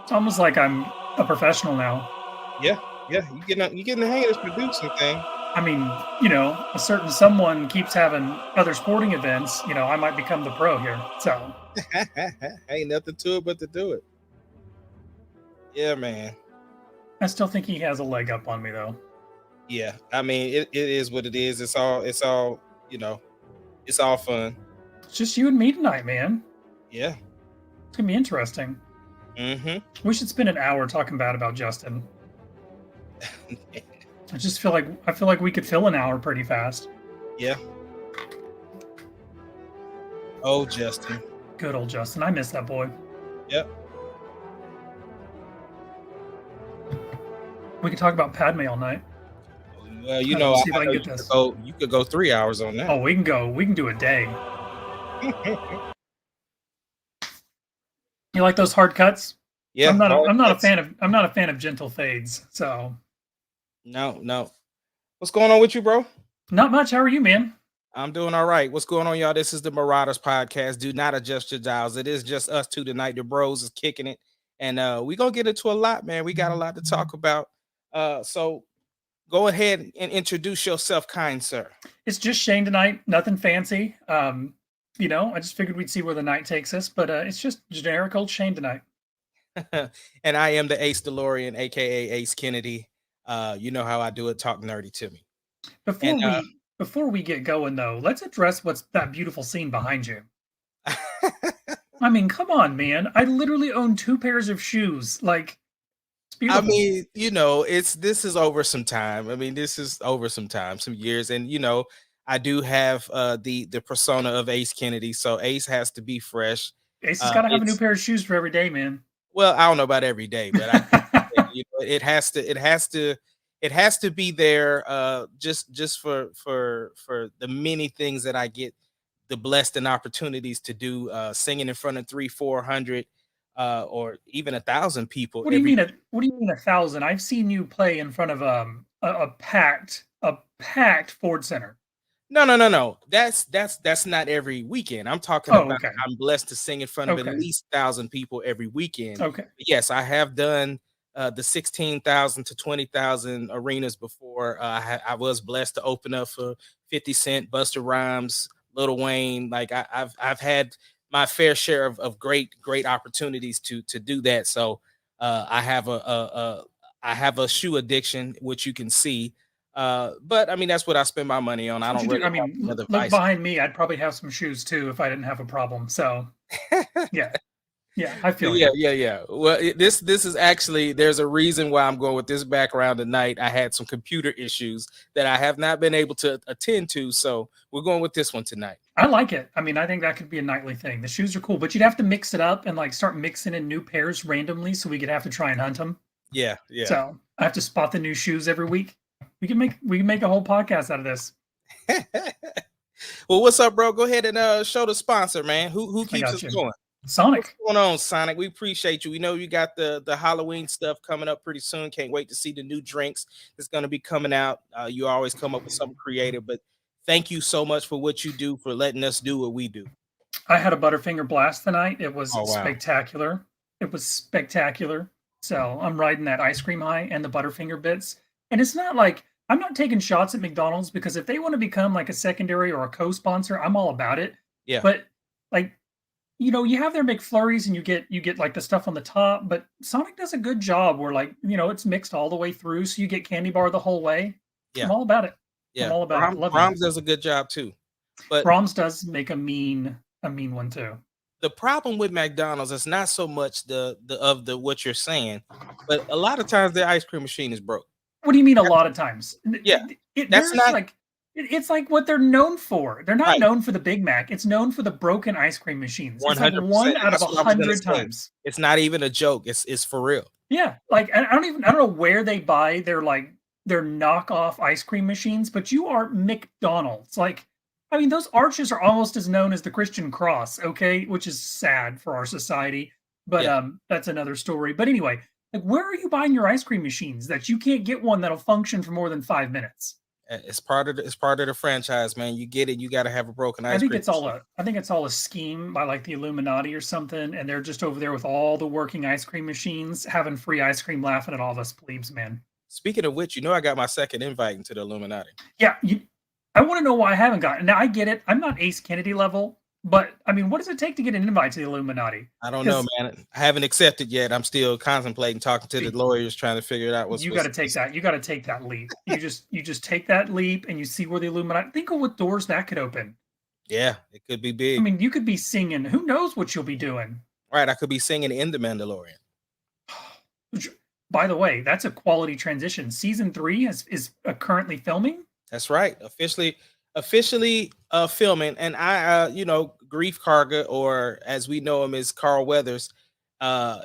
It's almost like I'm a professional now. Yeah, yeah, you getting the hang of this producing thing. I mean, a certain someone keeps having other sporting events, I might become the pro here. So Ain't nothing to it but to do it. Yeah, man. I still think he has a leg up on me, though. Yeah, I mean, it is what it is. It's all you know. It's all fun. It's just you and me tonight, man. Yeah. It's gonna be interesting. Mm-hmm. We should spend an hour talking bad about Justin. I feel like we could fill an hour pretty fast. Yeah. Oh, Justin. Good old Justin. I miss that boy. Yep. We could talk about Padme all night. Well, Let's see if I I know can get you could this. go. You could go 3 hours on that. Oh, we can go. We can do a day. You like those hard cuts? Yeah. I'm not. Hard I'm not a cuts. fan of. I'm not a fan of gentle fades. So No, no. What's going on with you, bro? not much. How are you, man? I'm doing all right. What's going on, y'all? This is the Marauders podcast. Do not adjust your dials. It is just us two tonight. The bros is kicking it. And we gonna get into a lot, man. We got a lot to talk about. So go ahead and introduce yourself, kind sir. It's just Shane tonight. Nothing fancy. I just figured we'd see where the night takes us, but it's just generic old Shane tonight. And I am the Ace DeLorean, aka Ace Kennedy. You know how I do it. Talk nerdy to me. Before And we before we get going though, let's address what's that beautiful scene behind you. I mean, come on, man. I literally own two pairs of shoes. Like, it's I beautiful. mean, it's this is over some time. I mean, this is over some time, some years, and I do have the persona of Ace Kennedy, so Ace has to be fresh. Ace has got to have a new It's pair of shoes for every day, man. well, I don't know about every day, but I think it has to be there just for the many things that I get the blessed and opportunities to do singing in front of 300, 400 or even 1,000 people What do you every. mean? What do you mean 1,000? I've seen you play in front of a packed Ford Center. No, no, no, no. That's not every weekend. I'm talking Oh, about okay, I'm blessed to sing in front of at okay, least 1,000 people every weekend. okay. Yes, I have done the 16,000 to 20,000 arenas before. I was blessed to open up for 50 Cent, Busta Rhymes, Lil Wayne. Like I've had my fair share of great opportunities to do that. So I have I have a shoe addiction, which you can see. But I mean, that's what I spend my money on. That's I what don't you do. really I have mean, another look vice. behind me. I'd probably have some shoes too if I didn't have a problem. So yeah, yeah, I feel Yeah, you. yeah, yeah. Well, this is actually there's a reason why I'm going with this background tonight. I had some computer issues that I have not been able to attend to, so we're going with this one tonight. I like it. I mean, I think that could be a nightly thing. The shoes are cool, but you'd have to mix it up and like start mixing in new pairs randomly, so we could have to try and hunt them. Yeah, yeah. So I have to spot the new shoes every week. We can make a whole podcast out of this. Well, what's up, bro? Go ahead and show the sponsor, man. Who I keeps got us you, going? What's Sonic. going on, Sonic? We appreciate you. We know you got the Halloween stuff coming up pretty soon. Can't wait to see the new drinks that's going to be coming out. You always come up with something creative, but thank you so much for what you do for letting us do what we do. I had a Butterfinger blast tonight. It was Oh wow. spectacular. It was spectacular. So I'm riding that ice cream high and the Butterfinger bits. And it's not like I'm not taking shots at McDonald's because if they want to become like a secondary or a co-sponsor, I'm all about it. Yeah. But like, you have their McFlurries and you get like the stuff on the top, but Sonic does a good job where like, it's mixed all the way through, so you get candy bar the whole way. I'm Yeah. all about it. I'm Yeah. all about it. Love you. Brahms does a good job too. But Brahms does make a mean one too. the problem with McDonald's is not so much the what you're saying, but a lot of times their ice cream machine is broke. What do you mean a lot of times? Yeah. That's There's not like it's like what they're known for. They're not right. known for the Big Mac. It's known for the broken ice cream machines. It's like 100%. one And out of that's a what I was gonna hundred say. times. It's not even a joke. It's for real. Yeah, like I don't know where they buy their knockoff ice cream machines, but you are McDonald's. Like, I mean, those arches are almost as known as the Christian cross. Okay, which is sad for our society, but Yeah. that's another story. But anyway, like, where are you buying your ice cream machines that you can't get one that'll function for more than 5 minutes? It's part of the franchise, man. You get it. You got to have a broken I ice think cream it's all machine. a I think it's all a scheme by like the Illuminati or something, and they're just over there with all the working ice cream machines, having free ice cream, laughing at all of us plebes, man. Speaking of which, you know I got my second invite into the Illuminati. Yeah, I want to know why I haven't gotten. Now I get it. I'm not Ace Kennedy level, but I mean, what does it take to get an invite to the Illuminati? I don't know, Because man. I haven't accepted yet. I'm still contemplating, talking to the lawyers, trying to figure it out. you got to take that. You got to take that leap. You just take that leap, and you see where the Illuminati. Think of what doors that could open. Yeah, it could be I big. mean, you could be singing. Who knows what you'll be doing? Right, I could be singing in the Mandalorian. Which, by the way, that's a quality transition. Season three is currently filming. That's right. Officially filming. And I Grief Karga, or as we know him as Carl Weathers,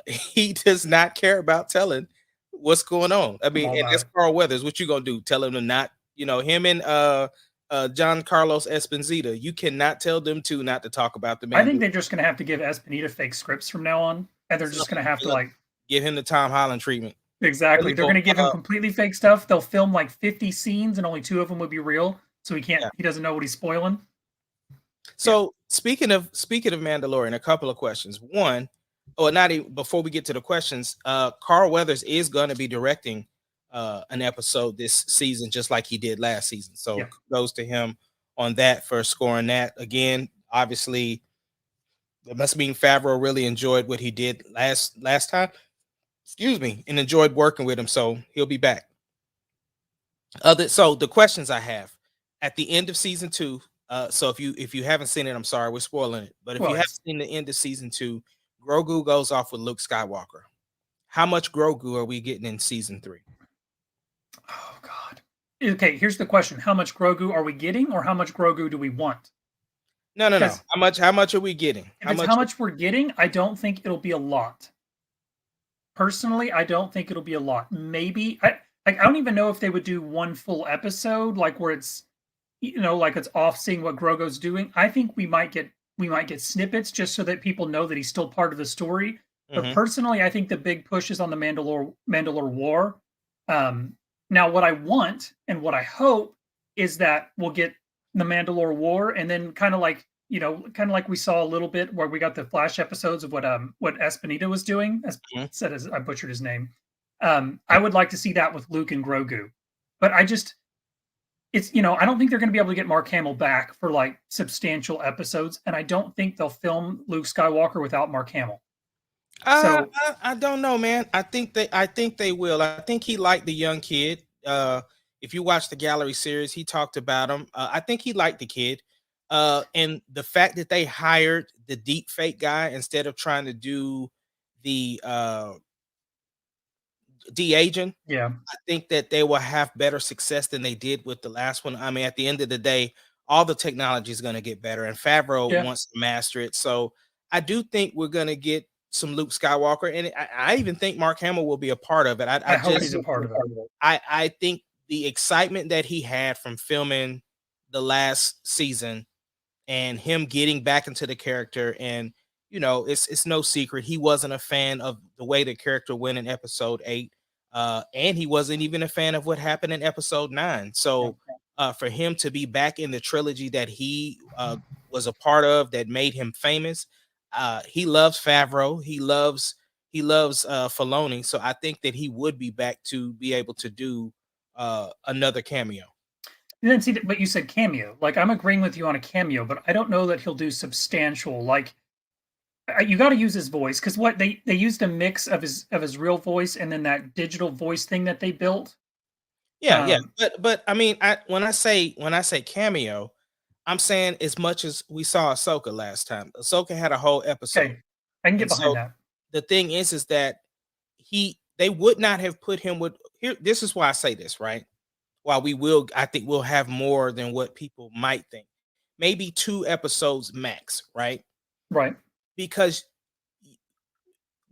he does not care about telling what's going on. I I'm mean, all and about that's it. Carl Weathers. What you gonna do? Tell him to not, him and John Carlos Esposito, you cannot tell them two not to talk about the I man. think they're just going to have to give Espinita fake scripts from now on, and they're just going to have to like Give him the Tom Holland treatment. exactly. They're Oh, going to give him completely fake stuff. They'll film like 50 scenes, and only two of them would be real, so he can't. yeah. He doesn't know what he's spoiling. Yeah. So speaking of Mandalorian, a couple of questions. One, or not even before we get to the questions, Carl Weathers is going to be directing an episode this season, just like he did last season. So Yeah. kudos to him on that for scoring that. Again, obviously, it must mean Favreau really enjoyed what he did last time. Excuse me, and enjoyed working with him. So he'll be back. So the questions I have at the end of season two. So if you haven't seen it, I'm sorry, we're spoiling it. But if Well, you haven't it's seen the end of season two, Grogu goes off with Luke Skywalker. How much Grogu are we getting in season three? oh god. Okay, here's the question: how much Grogu are we getting, or how much Grogu do we want? No. Because How much are we getting? if it's how much we're getting, I don't think it'll be a lot. Personally, I don't think it'll be a lot. Maybe I don't even know if they would do one full episode like where it's like it's off seeing what Grogo's doing. I think we might get snippets just so that people know that he's still part of the story. But Mhm. personally, I think the big push is on the Mandalore War. Now, what I want and what I hope is that we'll get the Mandalore War, and then kind of like we saw a little bit where we got the flash episodes of what Espinita was doing. As Mhm. said, as I butchered his name. I would like to see that with Luke and Grogu, but I don't think they're going to be able to get Mark Hamill back for like substantial episodes, and I don't think they'll film Luke Skywalker without Mark Hamill. So I don't know, man. I think they will. I think he liked the young kid. If you watch the gallery series, he talked about him. I think he liked the kid. And the fact that they hired the deep fake guy instead of trying to do the de-aging, yeah, I think that they will have better success than they did with the last one. I mean, at the end of the day, all the technology is going to get better, and Favreau yeah, wants to master it. So I do think we're going to get some Luke Skywalker, and I even think Mark Hamill will be a part of it. I I hope just he's a part of it. I think the excitement that he had from filming the last season and him getting back into the character, and it's no secret he wasn't a fan of the way the character went in episode 8, and he wasn't even a fan of what happened in episode 9. Yeah. So for him to be back in the trilogy that he was a part of, that made him famous, he loves Favreau, he loves Filoni, so I think that he would be back to be able to do another cameo. And then see, but you said cameo. Like I'm agreeing with you on a cameo, but I don't know that he'll do substantial. Like you got to use his voice because what they used a mix of his real voice and then that digital voice thing that they built. Yeah, Um, but I mean, when I say cameo, I'm saying as much as we saw Ahsoka last time. Ahsoka had a whole episode, okay, I can get and behind so that. the thing is that they would not have put him with here. This is why I say this, right? While I think we'll have more than what people might think. Maybe 2 episodes max, right? Right. Because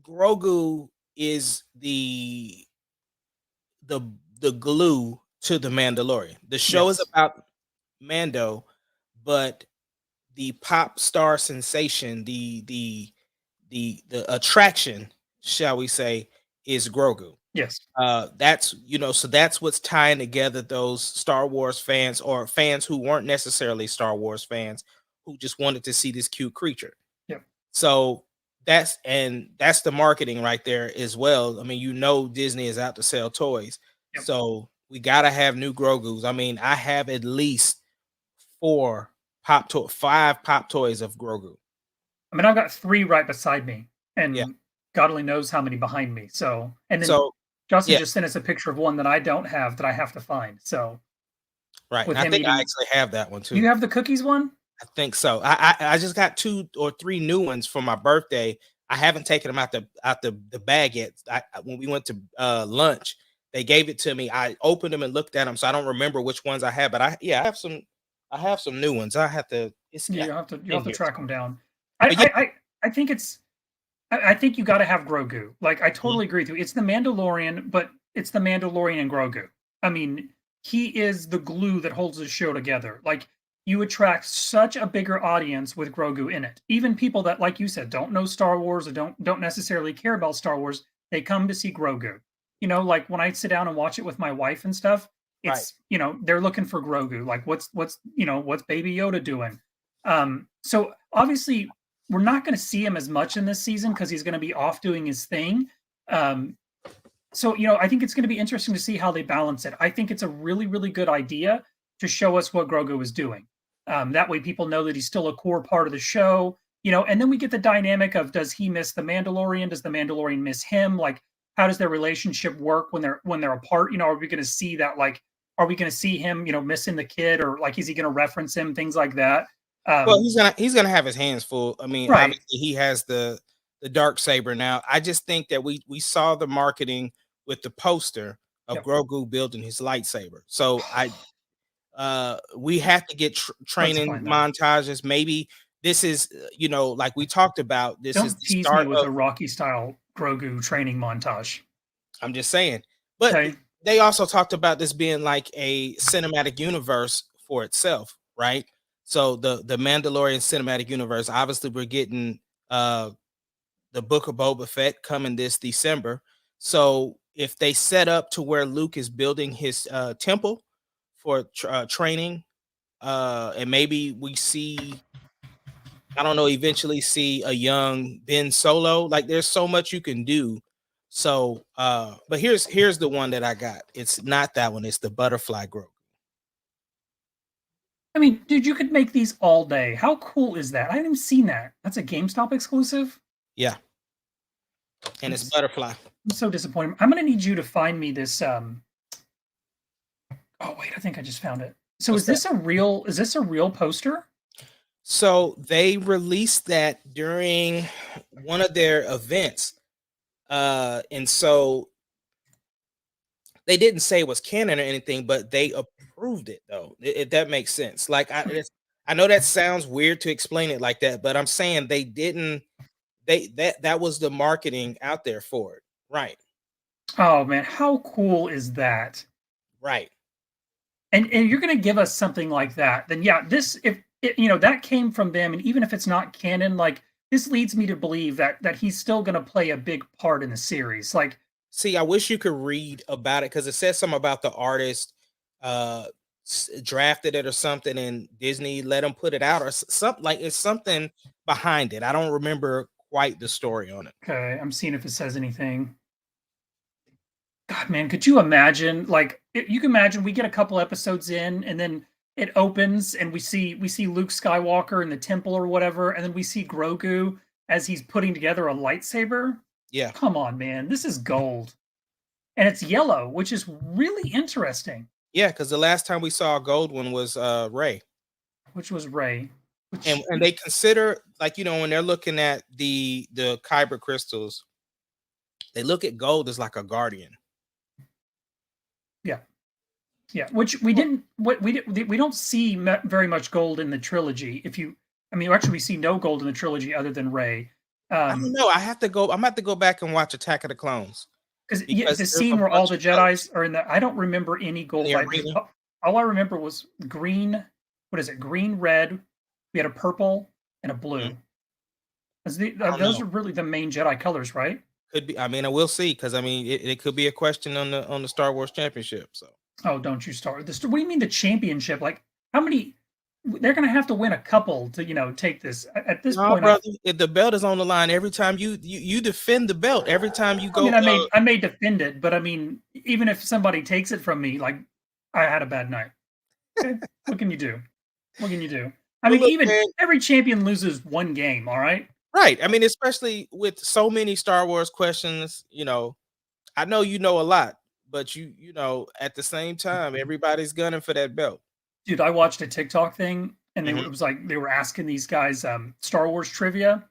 Grogu is the the glue to the Mandalorian. The show is Yes. about Mando, but the pop star sensation, the attraction, shall we say, is Grogu. Yes. That's so that's what's tying together those Star Wars fans or fans who weren't necessarily Star Wars fans who just wanted to see this cute creature. Yep. So that's the marketing right there as well. I mean, Disney is out to sell toys. Yep. So we gotta have new Grogu's. I mean, I have at least five pop toys of Grogu. I mean, I've got 3 right beside me, Yeah. and God only knows how many behind me, so and then So Justin yeah, just sent us a picture of one that I don't have that I have to find, so, right. And with I him think I eating. actually have that one Do too. you have the cookies one? I think so. I just got 2 or 3 new ones for my birthday. I haven't taken them out the bag yet. When we went to lunch, they gave it to me. I opened them and looked at them, so I don't remember which ones I have. But I have some new ones. I have to. It's Yeah, got you have in to here track them somewhere. down. But yeah, I think it's I think you gotta have Grogu. Like, I mhm, totally agree with you. It's the Mandalorian, but it's the Mandalorian and Grogu. I mean, he is the glue that holds the show together. Like, you attract such a bigger audience with Grogu in it. Even people that, like you said, don't know Star Wars or don't necessarily care about Star Wars, they come to see Grogu. Like when I sit down and watch it with my wife and stuff, right. they're looking for Grogu. Like what's Baby Yoda doing? So obviously we're not going to see him as much in this season because he's going to be off doing his thing. Um, so I think it's going to be interesting to see how they balance it. I think it's a really, really good idea to show us what Grogu is doing. That way, people know that he's still a core part of the show. And then we get the dynamic of does he miss the Mandalorian? Does the Mandalorian miss him? Like, how does their relationship work when they're apart? Are we going to see that? Like, are we going to see him, missing the kid, or like, is he going to reference him? Things like that. Well, Um, he's gonna have his hands full. I mean, right. obviously he has the dark saber now. I just think that we saw the marketing with the poster of Yep. Grogu building his lightsaber. So we have to get Let's training find that. montages. Maybe this is like we talked about. This is Don't the tease me start with of. a Rocky style Grogu training montage. I'm just saying, but Okay. they also talked about this being like a cinematic universe for itself, right? So the Mandalorian cinematic universe. Obviously, we're getting the Book of Boba Fett coming this December. So if they set up to where Luke is building his temple for training, and maybe we see, I don't know, eventually see a young Ben Solo. Like there's so much you can do. So, but here's the one that I got. It's not that one. It's the butterfly grove. I mean, dude, you could make these all day. How cool is that? I haven't even seen that. That's a GameStop exclusive? Yeah, and it's It's butterfly. I'm so disappointed. I'm gonna need you to find me this. Oh wait, I think I just found it. So What's that? is this a real poster? So they released that during one of their events. And so they didn't say it was canon or anything, but they approved it though. If that makes sense. Like I know that sounds weird to explain it like that, but I'm saying they didn't that was the marketing out there for it. Right. Oh man, how cool is that? Right. And you're gonna give us something like that, then yeah, this if that came from them, and even if it's not canon, like this leads me to believe that he's still gonna play a big part in the series. Like, See, I wish you could read about it because it says something about the artist uh drafted it or something and Disney let him put it out or something, like it's something behind it. I don't remember quite the story on it. okay, I'm seeing if it says anything. God, man, could you imagine? Like, you can imagine we get a couple episodes in, and then it opens, and we see Luke Skywalker in the temple or whatever, and then we see Grogu as he's putting together a lightsaber. Yeah. Come on, man, this is gold, and it's yellow, which is really interesting. Yeah, because the last time we saw a gold one was Ray. Which was Ray. And they consider, like, when they're looking at the kyber crystals, they look at gold as like a guardian. Yeah, yeah. Which we didn't. What we don't see very much gold in the trilogy. I mean, actually, we see no gold in the trilogy other than Ray. I don't Um, know. I'm gonna have to go back and watch Attack of the Clones Because yeah, because the there's a scene where all bunch the of colors Jedi's are in the, I don't remember any in gold the light. arena. All I remember was green. What is it? Green, red. We had a purple and a Mhm. blue. I don't Those know are really the main Jedi colors, right? Could be. I mean, I will see because I mean, it could be a question on the Star Wars Championship. So Oh, don't you start this. What do you mean the championship? Like, how many? They're going to have to win a couple to, take this. At this no, point, brother, if the belt is on the line every time you defend the belt every time you I go. mean, I may defend it, but I mean, even if somebody takes it from me, like, I had a bad night. Okay, what can you do? What can you do? I But mean, look, even man, every champion loses one game. All right. right? I mean, especially with so many Star Wars questions. I know you know a lot, but at the same time, everybody's gunning for that belt. Dude, I watched a TikTok thing, and Mhm. it was like they were asking these guys Star Wars trivia.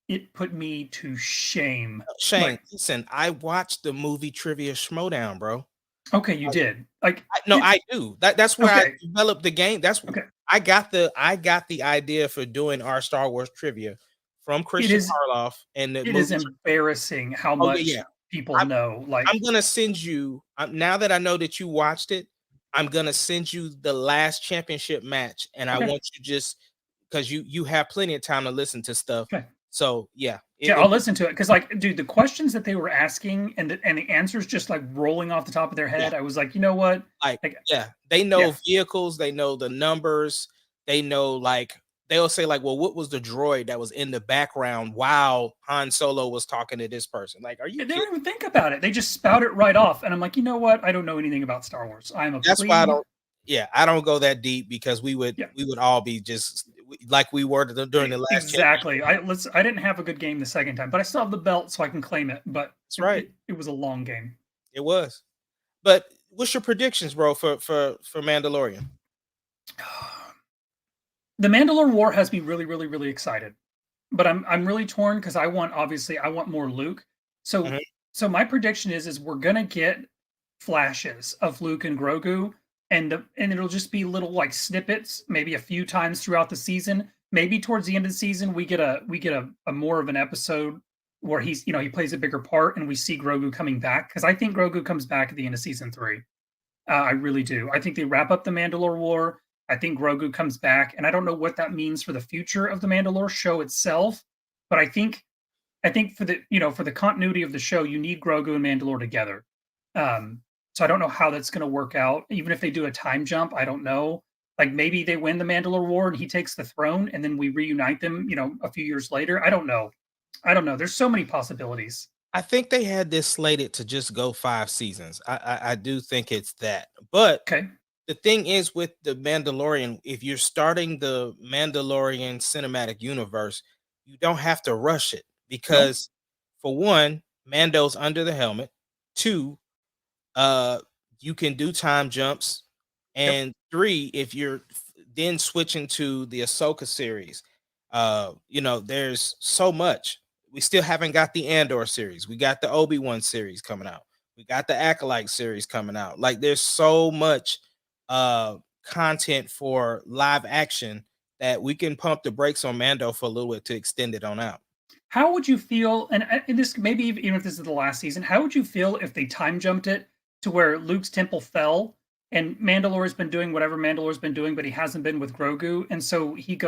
It put me to shame. Shane, Like, listen, I watched the movie Trivia Schmodown, bro. okay, you did. Like, No, I do. That's where I okay, developed the game. okay. I got the idea for doing our Star Wars trivia from It Christian is Harloff and the it is movie. embarrassing how Oh yeah, much yeah. people I, know. I'm Like, gonna send you now that I know that you watched it. I'm gonna send you the last championship match, and I okay, want you just because you have plenty of time to listen to stuff. okay. So yeah, Yeah, I'll listen to it because, like, dude, the questions that they were asking and the answers just like rolling off the top of their yeah. head. I was like, you know what? Like, Like, yeah, they yeah, know vehicles, they know the numbers, they know like they'll say like, "Well, what was the droid that was in the background while Han Solo was talking to this person?" Like, are you they kidding? don't even think about it. They just spout it right off, and I'm like, you know what? I don't know anything about Star Wars. I am a That's why I plebe. don't. Yeah, I don't go that deep because we would Yeah, we would all be just like we were during the last championship. exactly. I didn't have a good game the second time, but I still have the belt, so I can claim it. But That's it right. it, it was a long game. It was. But what's your predictions, bro, for Mandalorian? The Mandalore War has me really, really, really excited. But I'm really torn because I want more Luke. So Mhm. so my prediction is we're gonna get flashes of Luke and Grogu, and it'll just be little like snippets, maybe a few times throughout the season. Maybe towards the end of the season, we get a more of an episode where he plays a bigger part and we see Grogu coming back because I think Grogu comes back at the end of season 3. I really do. I think they wrap up the Mandalore War. I think Grogu comes back, and I don't know what that means for the future of the Mandalore show itself. But I think for the continuity of the show, you need Grogu and Mandalore together. So I don't know how that's going to work out. Even if they do a time jump, I don't know. Like maybe they win the Mandalore War and he takes the throne, and then we reunite them. A few years later. I don't know. I don't know. There's so many possibilities. I think they had this slated to just go 5 seasons. I do think it's that. But Okay. the thing is with the Mandalorian, if you're starting the Mandalorian cinematic universe, you don't have to rush it Nope. because for one, Mando's under the helmet. Two, uh you can do time jumps, Yep. and three, if you're then switching to the Ahsoka series, there's so much. We still haven't got the Andor series. We got the Obi-Wan series coming out. We got the Acolyte series coming out. Like there's so much uh content for live action that we can pump the brakes on Mando for a little bit to extend it on out. How would you feel, and this maybe even if this is the last season, how would you feel if they time jumped it to where Luke's temple fell and Mandalore's been doing whatever Mandalore's been doing, but he hasn't been with Grogu, and so he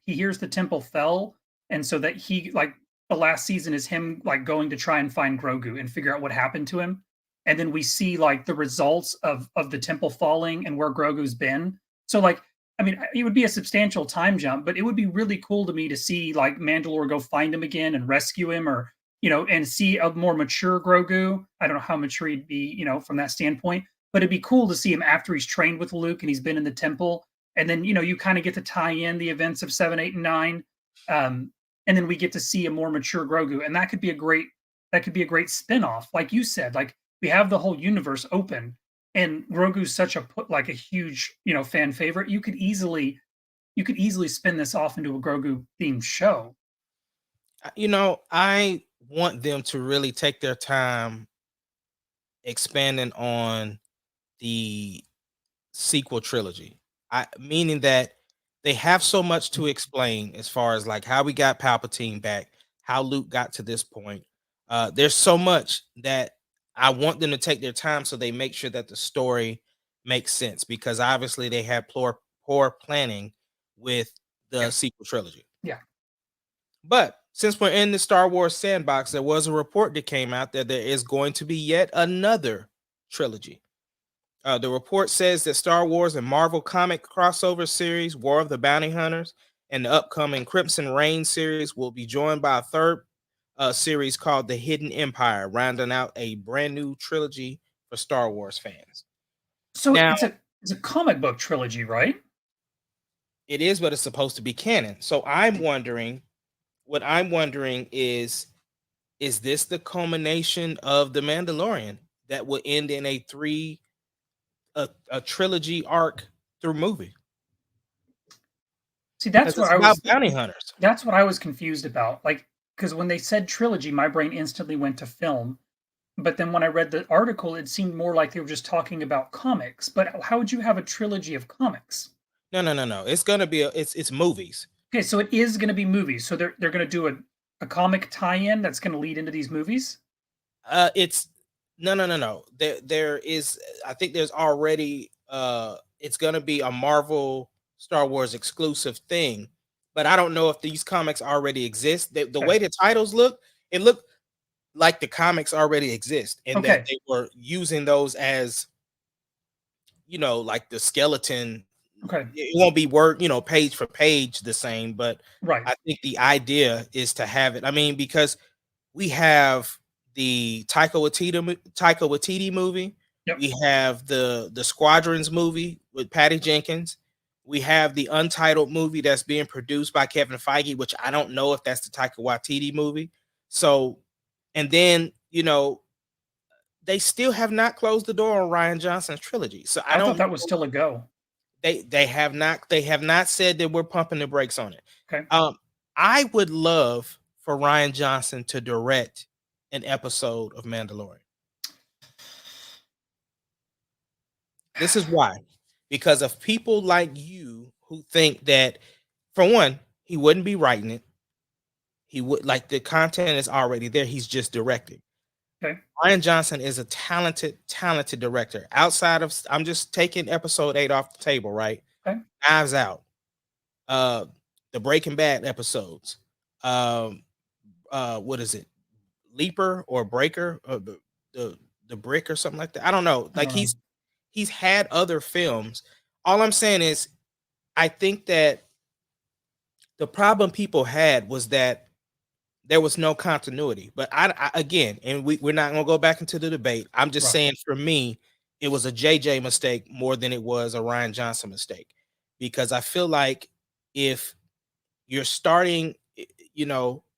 hears the temple fell, and so that he like the last season is him like going to try and find Grogu and figure out what happened to him, and then we see like the results of the temple falling and where Grogu's been. So like I mean, it would be a substantial time jump, but it would be really cool to me to see like Mandalore go find him again and rescue him, or and see a more mature Grogu. I don't know how mature he'd be, from that standpoint, but it'd be cool to see him after he's trained with Luke and he's been in the temple, and then you kind of get to tie in the events of 7, 8, and 9, and then we get to see a more mature Grogu, and that could be a great spinoff, like you said, like we have the whole universe open and Grogu's such a huge, fan favorite. You could easily spin this off into a Grogu themed show. I want them to really take their time expanding on the sequel trilogy. I meaning that they have so much to explain as far as like how we got Palpatine back, how Luke got to this point. There's so much that I want them to take their time so they make sure that the story makes sense because obviously they had poor planning with the Yeah, sequel trilogy. yeah. But since we're in the Star Wars sandbox, there was a report that came out that there is going to be yet another trilogy. The report says that Star Wars and Marvel comic crossover series, War of the Bounty Hunters, and the upcoming Crimson Reign series will be joined by a third series called The Hidden Empire, rounding out a brand new trilogy for Star Wars fans. So Now, it's a comic book trilogy, right? it is, but it's supposed to be canon. So I'm wondering is this the culmination of The Mandalorian that will end in a trilogy arc through movie? See, Because it's about bounty hunters. that's what I was confused about. Like, because when they said trilogy, my brain instantly went to film. But then when I read the article, it seemed more like they were just talking about comics. But how would you have a trilogy of comics? No, no, no, no. It's gonna be it's movies. Okay, so it is going to be movies. So they're going to do a comic tie-in that's going to lead into these movies. It's no, no, no, no. There is. I think there's already. It's gonna be a Marvel Star Wars exclusive thing, but I don't know if these comics already exist. The Okay. way the titles look, it looked like the comics already exist, and that Okay. they were using those as like the skeleton. Okay. It won't be word, page for page the same, but Right. I think the idea is to have it. I mean, because we have the Taika Waititi movie, Yep. we have the Squadrons movie with Patty Jenkins, we have the Untitled movie that's being produced by Kevin Feige, which I don't know if that's the Taika Waititi movie. So, and then they still have not closed the door on Ryan Johnson's trilogy. So I I thought don't that was know. still a go. They have not said that we're pumping the brakes on it. Okay. I would love for Ryan Johnson to direct an episode of Mandalorian. This is why. Because of people like you who think that, for one, he wouldn't be writing it. He would, like, the content is already there. He's just directing. Okay. Ryan Johnson is a talented, talented director. Outside of, I'm just taking episode 8 off the table, right? Okay. Knives Out, uh, the Breaking Bad episodes, what is it, Leaper or Breaker, or the Brick or something like that. I don't know. I Like, don't know. he's had other films. All I'm saying is, I think that the problem people had was that there was no continuity. But I again, and we're not gonna go back into the debate. I'm just Right. saying, for me, it was a JJ mistake more than it was a Ryan Johnson mistake, because I feel like if you're starting,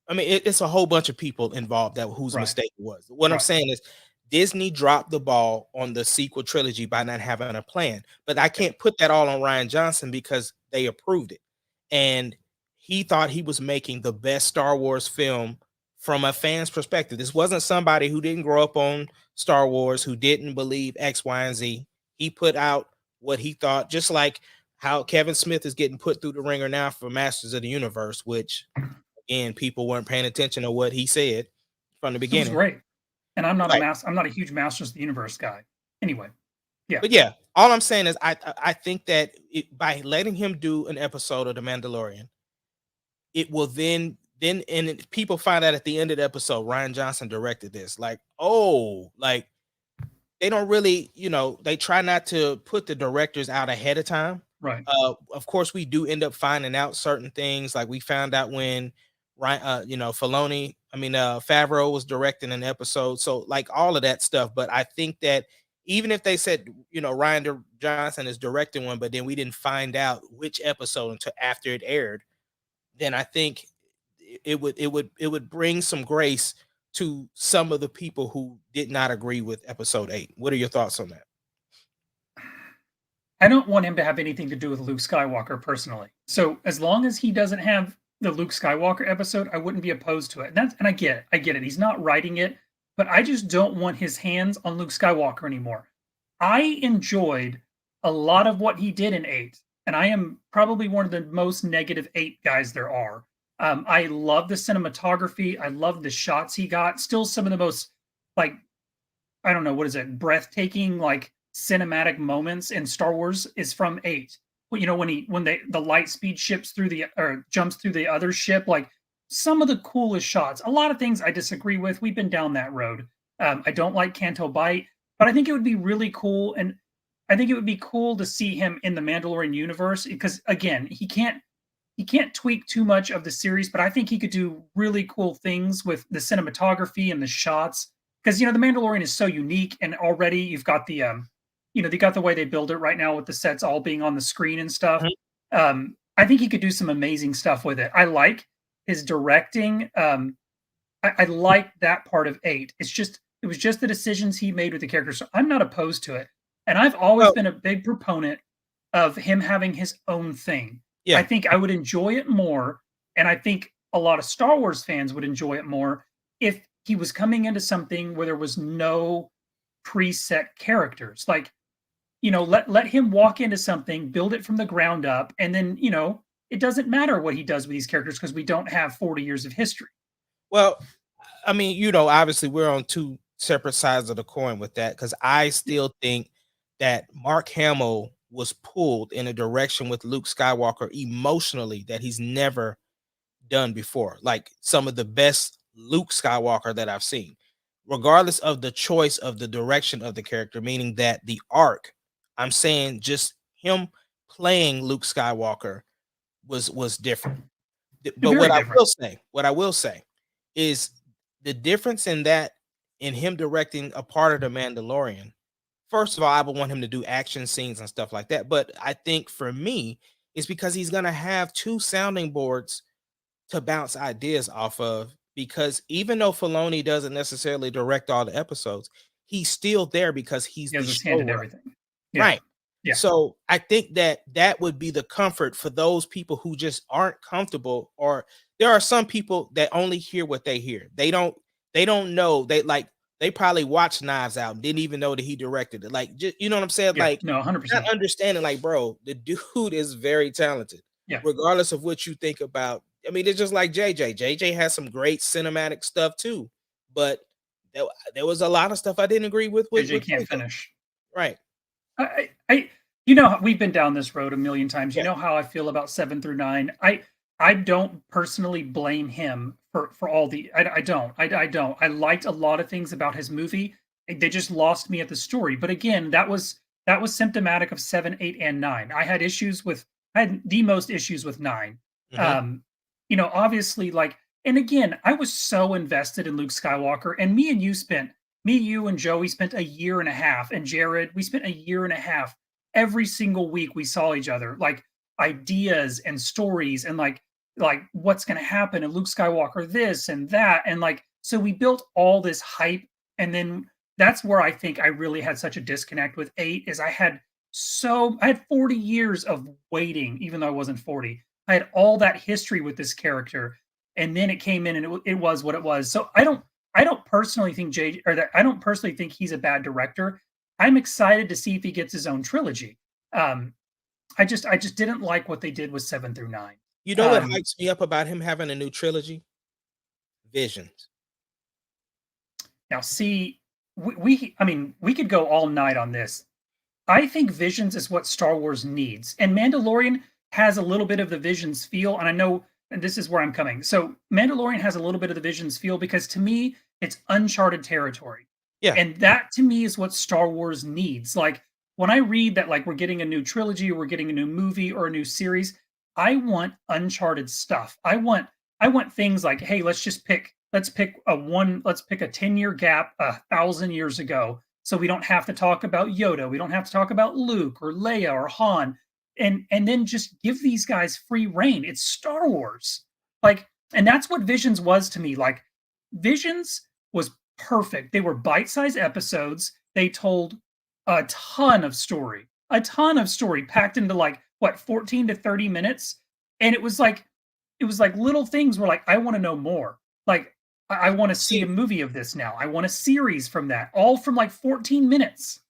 I mean, it's a whole bunch of people involved that whose Right. mistake it was. What I'm Right. saying is, Disney dropped the ball on the sequel trilogy by not having a plan. But I Yeah. can't put that all on Ryan Johnson because they approved it. And he thought he was making the best Star Wars film from a fan's perspective. This wasn't somebody who didn't grow up on Star Wars, who didn't believe X, Y, and Z. He put out what he thought, just like how Kevin Smith is getting put through the ringer now for Masters of the Universe, which, again, people weren't paying attention to what he said from the It was beginning. great. And Right. I'm not a huge Masters of the Universe guy. Anyway. Yeah. But yeah, all I'm saying is I think that by letting him do an episode of The Mandalorian, it will and people find out at the end of the episode Ryan Johnson directed this. Like, oh, like, they don't really, they try not to put the directors out ahead of time. Right. Of course, we do end up finding out certain things. Like, we found out when Ryan, Filoni, Favreau was directing an episode. So, like, all of that stuff. But I think that even if they said, Ryan Johnson is directing one, but then we didn't find out which episode until after it aired, then I think it would bring some grace to some of the people who did not agree with episode 8. What are your thoughts on that? I don't want him to have anything to do with Luke Skywalker personally. So as long as he doesn't have the Luke Skywalker episode, I wouldn't be opposed to it. And I get it. I get it. He's not writing it, but I just don't want his hands on Luke Skywalker anymore. I enjoyed a lot of what he did in 8, and I am probably one of the most negative 8 guys there are. I love the cinematography. I love the shots he got. Still some of the most, like, I don't know, what is it, breathtaking, like, cinematic moments in Star Wars is from 8. Well, when the light speed ships through the or jumps through the other ship, like, some of the coolest shots. A lot of things I disagree with. We've been down that road. I don't like Canto Bite, but I think it would be really cool, and I think it would be cool to see him in the Mandalorian universe because again, he can't tweak too much of the series, but I think he could do really cool things with the cinematography and the shots. Because the Mandalorian is so unique, and already you've got they got the way they build it right now with the sets all being on the screen and stuff. Mhm. I think he could do some amazing stuff with it. I like his directing. I like that part of eight. It was just the decisions he made with the characters. So I'm not opposed to it. And I've always Well, been a big proponent of him having his own thing. I yeah. think I would enjoy it more, and I think a lot of Star Wars fans would enjoy it more if he was coming into something where there was no preset characters. Like, let him walk into something, build it from the ground up, and then, it doesn't matter what he does with these characters because we don't have 40 years of history. Well, I mean, obviously we're on two separate sides of the coin with that because I still think that Mark Hamill was pulled in a direction with Luke Skywalker emotionally that he's never done before. Like some of the best Luke Skywalker that I've seen, regardless of the choice of the direction of the character, meaning that the arc, I'm saying just him playing Luke Skywalker was different. But Very different. what I will say is the difference in that in him directing a part of the Mandalorian. First of all, I would want him to do action scenes and stuff like that. But I think for me, it's because he's gonna have two sounding boards to bounce ideas off of. Because even though Filoni doesn't necessarily direct all the episodes, he's still there because he's He the has his hand in showrunner. everything. Yeah. Right. Yeah. So I think that that would be the comfort for those people who just aren't comfortable, or there are some people that only hear what they hear. They don't know. They probably watched Knives Out and didn't even know that he directed it. Like, just, you know what I'm saying? Yeah. Like, No, not 100%. understanding, like, bro, the dude is very talented, Yeah. regardless of what you think about. I mean, it's just like JJ. JJ has some great cinematic stuff too, but there was a lot of stuff I didn't agree with JJ with can't JJ. finish. Right. We've been down this road a million times. You Yeah. know how I feel about 7 through 9. I don't personally blame him for all the. I don't. I don't. I liked a lot of things about his movie. They just lost me at the story. But again, that was symptomatic of 7, 8, and 9. I had the most issues with 9. Hmm. Um, obviously, like, and again, I was so invested in Luke Skywalker, and me, you, and Joey spent a year and a half, and Jared, we spent a year and a half every single week we saw each other, like ideas and stories and like what's going to happen and Luke Skywalker this and that, and like so we built all this hype, and then that's where I think I really had such a disconnect with 8 is I had 40 years of waiting even though I wasn't 40. I had all that history with this character, and then it came in and it was what it was. So I don't personally think J or that I don't personally think he's a bad director. I'm excited to see if he gets his own trilogy. Um, I just didn't like what they did with 7 through 9. You know what Um, hypes me up about him having a new trilogy? Visions. Now, see, I mean, we could go all night on this. I think Visions is what Star Wars needs, and Mandalorian has a little bit of the Visions feel. And I know, and this is where I'm coming. So Mandalorian has a little bit of the Visions feel because to me, it's uncharted territory. Yeah. And that to me is what Star Wars needs. Like when I read that like we're getting a new trilogy or we're getting a new movie or a new series, I want uncharted stuff. I want things like, hey, let's pick a 10-year gap 1,000 years ago. So we don't have to talk about Yoda. We don't have to talk about Luke or Leia or Han. And then just give these guys free reign. It's Star Wars. Like, and that's what Visions was to me. Like Visions was perfect. They were bite-sized episodes. They told a ton of story packed into like what 14 to 30 minutes. And it was like little things where like I want to know more. Like I want to see a See, movie of this now. I want a series from that, all from like 14 minutes.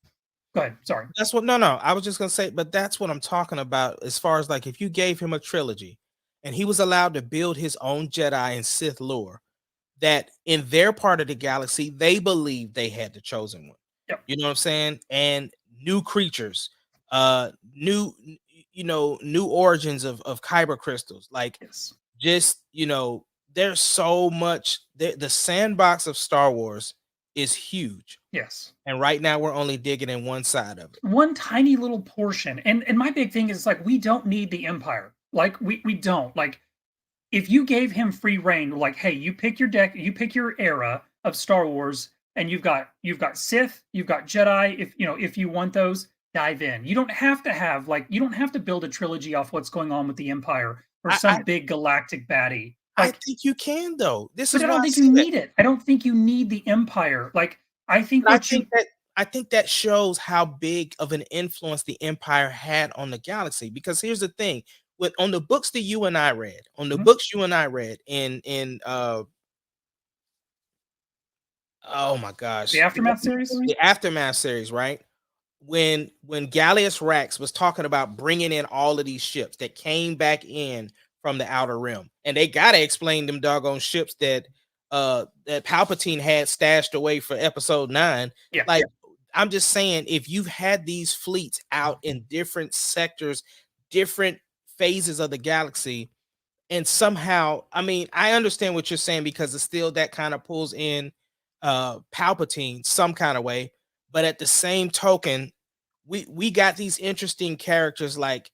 Go ahead. Sorry. that's what no, I was just gonna say, but that's what I'm talking about as far as like if you gave him a trilogy and he was allowed to build his own Jedi and Sith lore, that in their part of the galaxy, they believed they had the chosen one. Yep. You know what I'm saying? And new creatures, new new origins of kyber crystals. Like Yes. just there's so much. The sandbox of Star Wars is huge, Yes. and right now we're only digging in one side of it. One tiny little portion. And my big thing is like we don't need the Empire. Like we don't. Like if you gave him free reign, like, hey, you pick your deck, you pick your era of Star Wars, and you've got Sith, you've got Jedi. If you know if you want those, dive in. You don't have to have like you don't have to build a trilogy off what's going on with the Empire or I, I some big galactic baddie. I Like, think you can though. This but is I why don't I think you say that. need it. I don't think you need the Empire. Like, I think But what you I think that shows how big of an influence the Empire had on the galaxy. Because here's the thing: with on the books that you and I read, on the Mhm. books you and I read in oh my The gosh, Aftermath series. the Aftermath series, right? When Gallius Rax was talking about bringing in all of these ships that came back in from the outer rim, and they got to explain them doggone ships that Palpatine had stashed away for episode 9. Yeah, Like, I'm just saying, if you've had these fleets out in different sectors, different phases of the galaxy, and somehow, I mean, I understand what you're saying because it's still that kind of pulls in Palpatine some kind of way, but at the same token, we got these interesting characters like,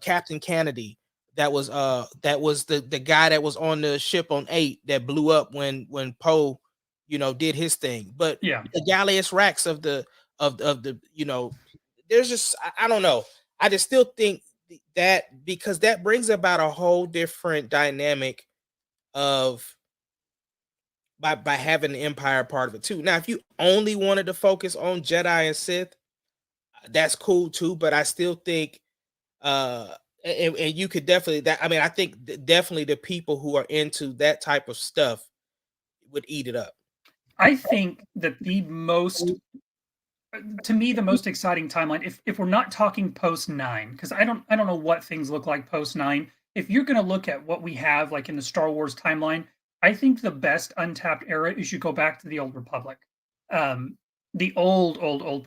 Captain Kennedy, that was the guy that was on the ship on 8 that blew up when Poe, did his thing. But yeah. the Gallius Rax of the, there's just, I don't know. I just still think that, because that brings about a whole different dynamic of, by having the Empire part of it too. Now, if you only wanted to focus on Jedi and Sith, that's cool too. But I still think, uh, and you could definitely, that. I mean, I think definitely the people who are into that type of stuff would eat it up. I think that the most to me the most exciting timeline, if we're not talking post 9, because I don't know what things look like post 9. If you're going to look at what we have like in the Star Wars timeline, I think the best untapped era is you go back to the old Republic. um the old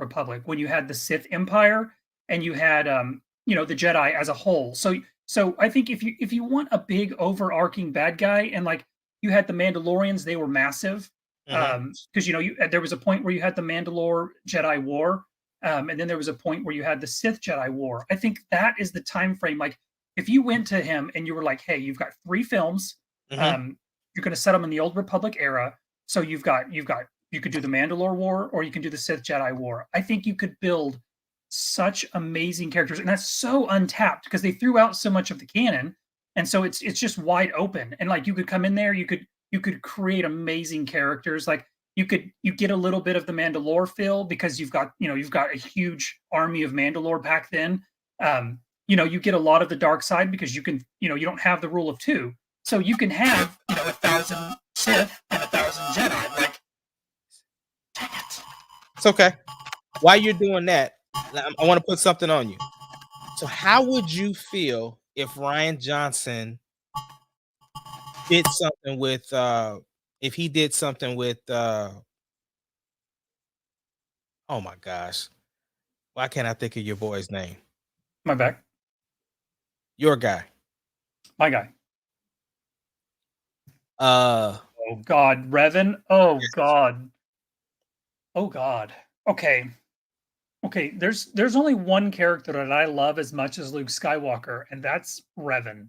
Republic, when you had the Sith Empire and you had the Jedi as a whole. So I think if you want a big overarching bad guy, and like you had the Mandalorians, they were massive. Hmm. Because there was a point where you had the Mandalore Jedi War, and then there was a point where you had the Sith Jedi War. I think that is the time frame. Like, if you went to him and you were like, "Hey, you've got 3 films. Hmm. Um, you're going to set them in the Old Republic era. So you've got you could do the Mandalore War or you can do the Sith Jedi War. I think you could build such amazing characters, and that's so untapped because they threw out so much of the canon, and so it's just wide open. And like you could come in there, you could create amazing characters. Like you get a little bit of the Mandalore feel because you've got a huge army of Mandalore back then. You get a lot of the dark side because you don't have the rule of two, so you can have 1,000 Sith and 1,000 Jedi. Like, dang it. It's okay. While you're doing that, I want to put something on you. So, how would you feel if Ryan Johnson did something with, if he did something with, oh my gosh, why can't I think of your boy's name? My back, Your guy. my guy. Uh, Oh God, Revan. Oh God. Oh God. Okay. Okay. There's only one character that I love as much as Luke Skywalker, and that's Revan.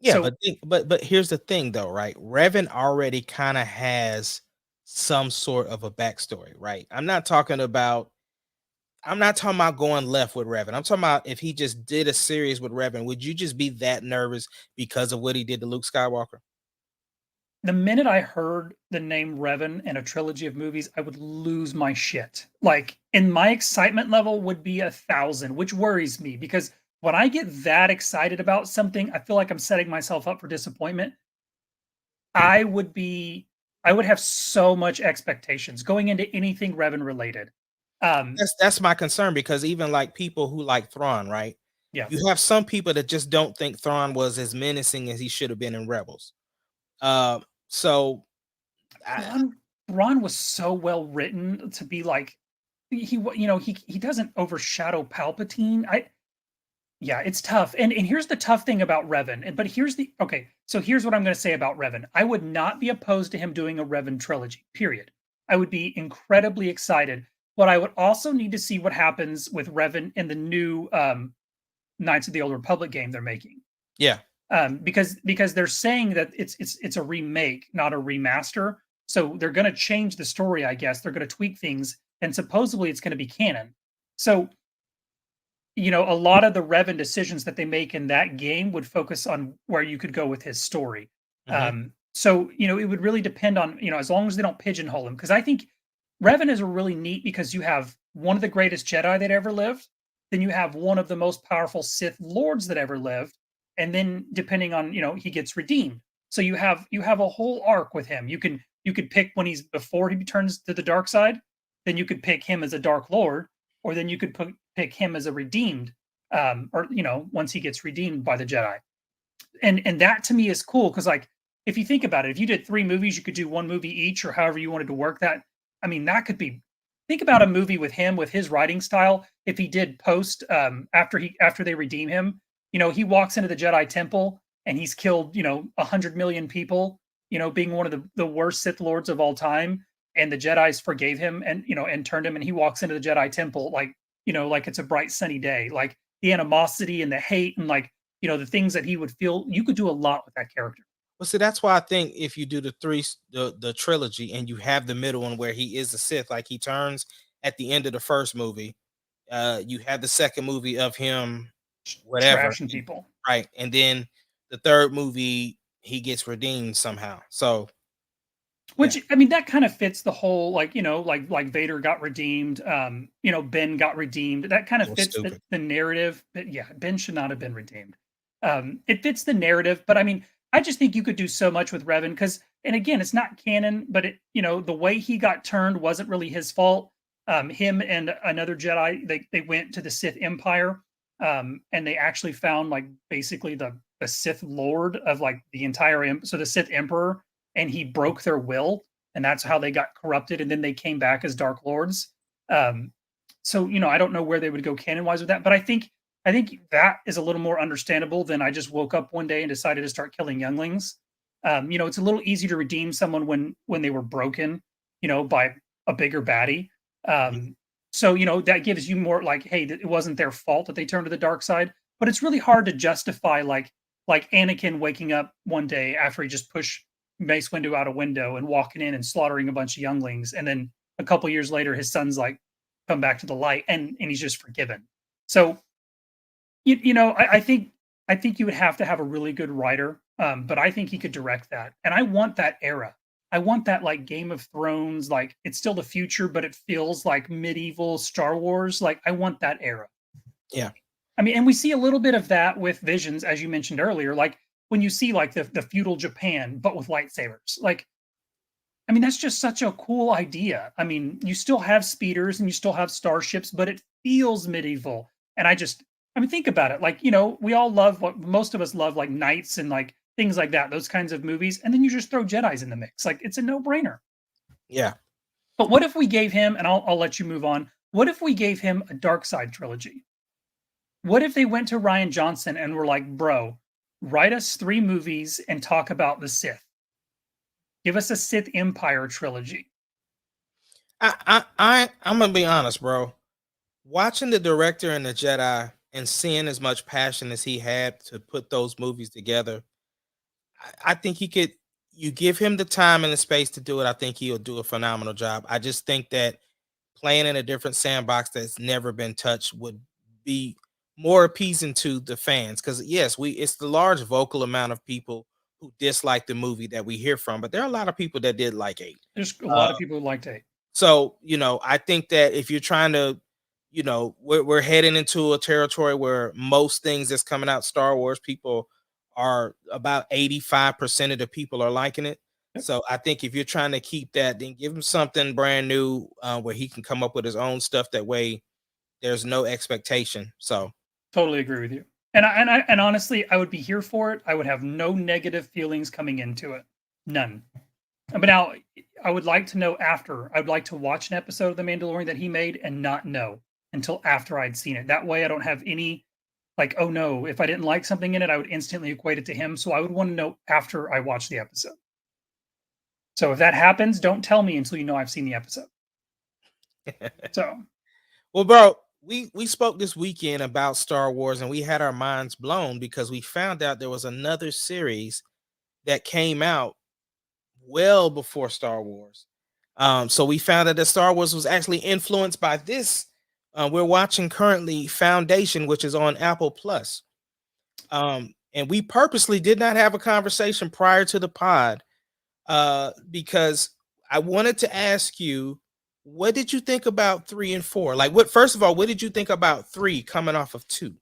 yeah, So but but here's the thing though, right? Revan already kind of has some sort of a backstory, right? I'm not talking about going left with Revan. I'm talking about if he just did a series with Revan, would you just be that nervous because of what he did to Luke Skywalker? the minute I heard the name Revan in a trilogy of movies, I would lose my shit. Like, and my excitement level would be 1,000, which worries me because when I get that excited about something, I feel like I'm setting myself up for disappointment. I would be, I would have so much expectations going into anything Revan related. Um, That's my concern, because even like people who like Thrawn, right? yeah, You have some people that just don't think Thrawn was as menacing as he should have been in Rebels. Uh, so I, Ron was so well written to be like he doesn't overshadow Palpatine. Yeah, it's tough. And here's the tough thing about Revan. But here's the okay. So here's what I'm going to say about Revan. I would not be opposed to him doing a Revan trilogy. Period. I would be incredibly excited. But I would also need to see what happens with Revan in the new Knights of the Old Republic game they're making. Yeah. Because they're saying that it's a remake, not a remaster. So they're going to change the story, I guess. They're going to tweak things, and supposedly it's going to be canon. So a lot of the Revan decisions that they make in that game would focus on where you could go with his story. Hmm. So it would really depend on as long as they don't pigeonhole him, because I think Revan is a really neat because you have one of the greatest Jedi that ever lived, then you have one of the most powerful Sith lords that ever lived, and then depending on he gets redeemed. So you have a whole arc with him. You could pick when he's before he turns to the dark side, then you could pick him as a Dark Lord, or then you could pick him as a redeemed, or once he gets redeemed by the Jedi. And that to me is cool because, like, if you think about it, if you did 3 movies, you could do 1 movie each, or however you wanted to work that. I mean, that could be. Think about a movie with him, with his writing style. If he did post, after they redeem him, he walks into the Jedi Temple and he's killed 100 million people. Being one of the worst Sith lords of all time, and the Jedi's forgave him and turned him, and he walks into the Jedi Temple like it's a bright sunny day. Like the animosity and the hate and the things that he would feel. You could do a lot with that character. Well, see, that's why I think if you do the trilogy and you have the middle one where he is a Sith, like he turns at the end of the first movie, you have the second movie of him, whatever, Trashing people. right, and then the third movie he gets redeemed somehow. So yeah, Which I mean, that kind of fits the whole like Vader got redeemed, Ben got redeemed. That kind it of was fits stupid. the narrative. But yeah, Ben should not have been redeemed. It fits the narrative, but I mean, I just think you could do so much with Revan because, and again, it's not canon, but the way he got turned wasn't really his fault. Him and another Jedi, they went to the Sith Empire, and they actually found like basically the Sith Lord of like the entire so the Sith Emperor, and he broke their will, and that's how they got corrupted, and then they came back as Dark Lords. Um, so I don't know where they would go canon wise with that, but I think that is a little more understandable than I just woke up one day and decided to start killing younglings. It's a little easy to redeem someone when they were broken, by a bigger baddie. Mhm. So that gives you more like, hey, it wasn't their fault that they turned to the dark side. But it's really hard to justify like Anakin waking up one day after he just pushed Mace Windu out a window and walking in and slaughtering a bunch of younglings, and then a couple years later, his son's like come back to the light, and he's just forgiven. So I think you would have to have a really good writer, but I think he could direct that, and I want that era. I want that like Game of Thrones, like it's still the future, but it feels like medieval Star Wars. Like I want that era. Yeah. I mean, and we see a little bit of that with Visions, as you mentioned earlier. Like when you see like the feudal Japan, but with lightsabers. Like, I mean, that's just such a cool idea. I mean, you still have speeders and you still have starships, but it feels medieval. And I mean, think about it. Like, we all love what most of us love, like knights and like things like that, those kinds of movies. And then you just throw Jedi's in the mix. Like, it's a no brainer. Yeah. But what if we gave him, and I'll let you move on. What if we gave him a dark side trilogy? What if they went to Ryan Johnson and were like, bro, write us 3 movies and talk about the Sith? Give us a Sith Empire trilogy. I'm gonna be honest, bro. Watching the director and the Jedi and seeing as much passion as he had to put those movies together, I think he could. You give him the time and the space to do it. I think he'll do a phenomenal job. I just think that playing in a different sandbox that's never been touched would be more appeasing to the fans. Because yes, it's the large vocal amount of people who dislike the movie that we hear from, but there are a lot of people that did like it. There's a lot of people who like to. So, I think that if you're trying to, we're heading into a territory where most things that's coming out Star Wars, people are about 85% of the people are liking it. Yep, So I think if you're trying to keep that, then give him something brand new where he can come up with his own stuff. That way, there's no expectation. So totally agree with you. And honestly, I would be here for it. I would have no negative feelings coming into it. None. But now I would like to know after. I would like to watch an episode of The Mandalorian that he made and not know until after I'd seen it. That way I don't have any like, oh no, if I didn't like something in it, I would instantly equate it to him. So I would want to know after I watch the episode. So if that happens, don't tell me until you know I've seen the episode. So Well, bro, we spoke this weekend about Star Wars, and we had our minds blown because we found out there was another series that came out well before Star Wars. So we found out that Star Wars was actually influenced by this. We're watching currently Foundation, which is on Apple Plus. And we purposely did not have a conversation prior to the pod because I wanted to ask you, what did you think about 3 and 4? Like, what? First of all, what did you think about 3 coming off of 2?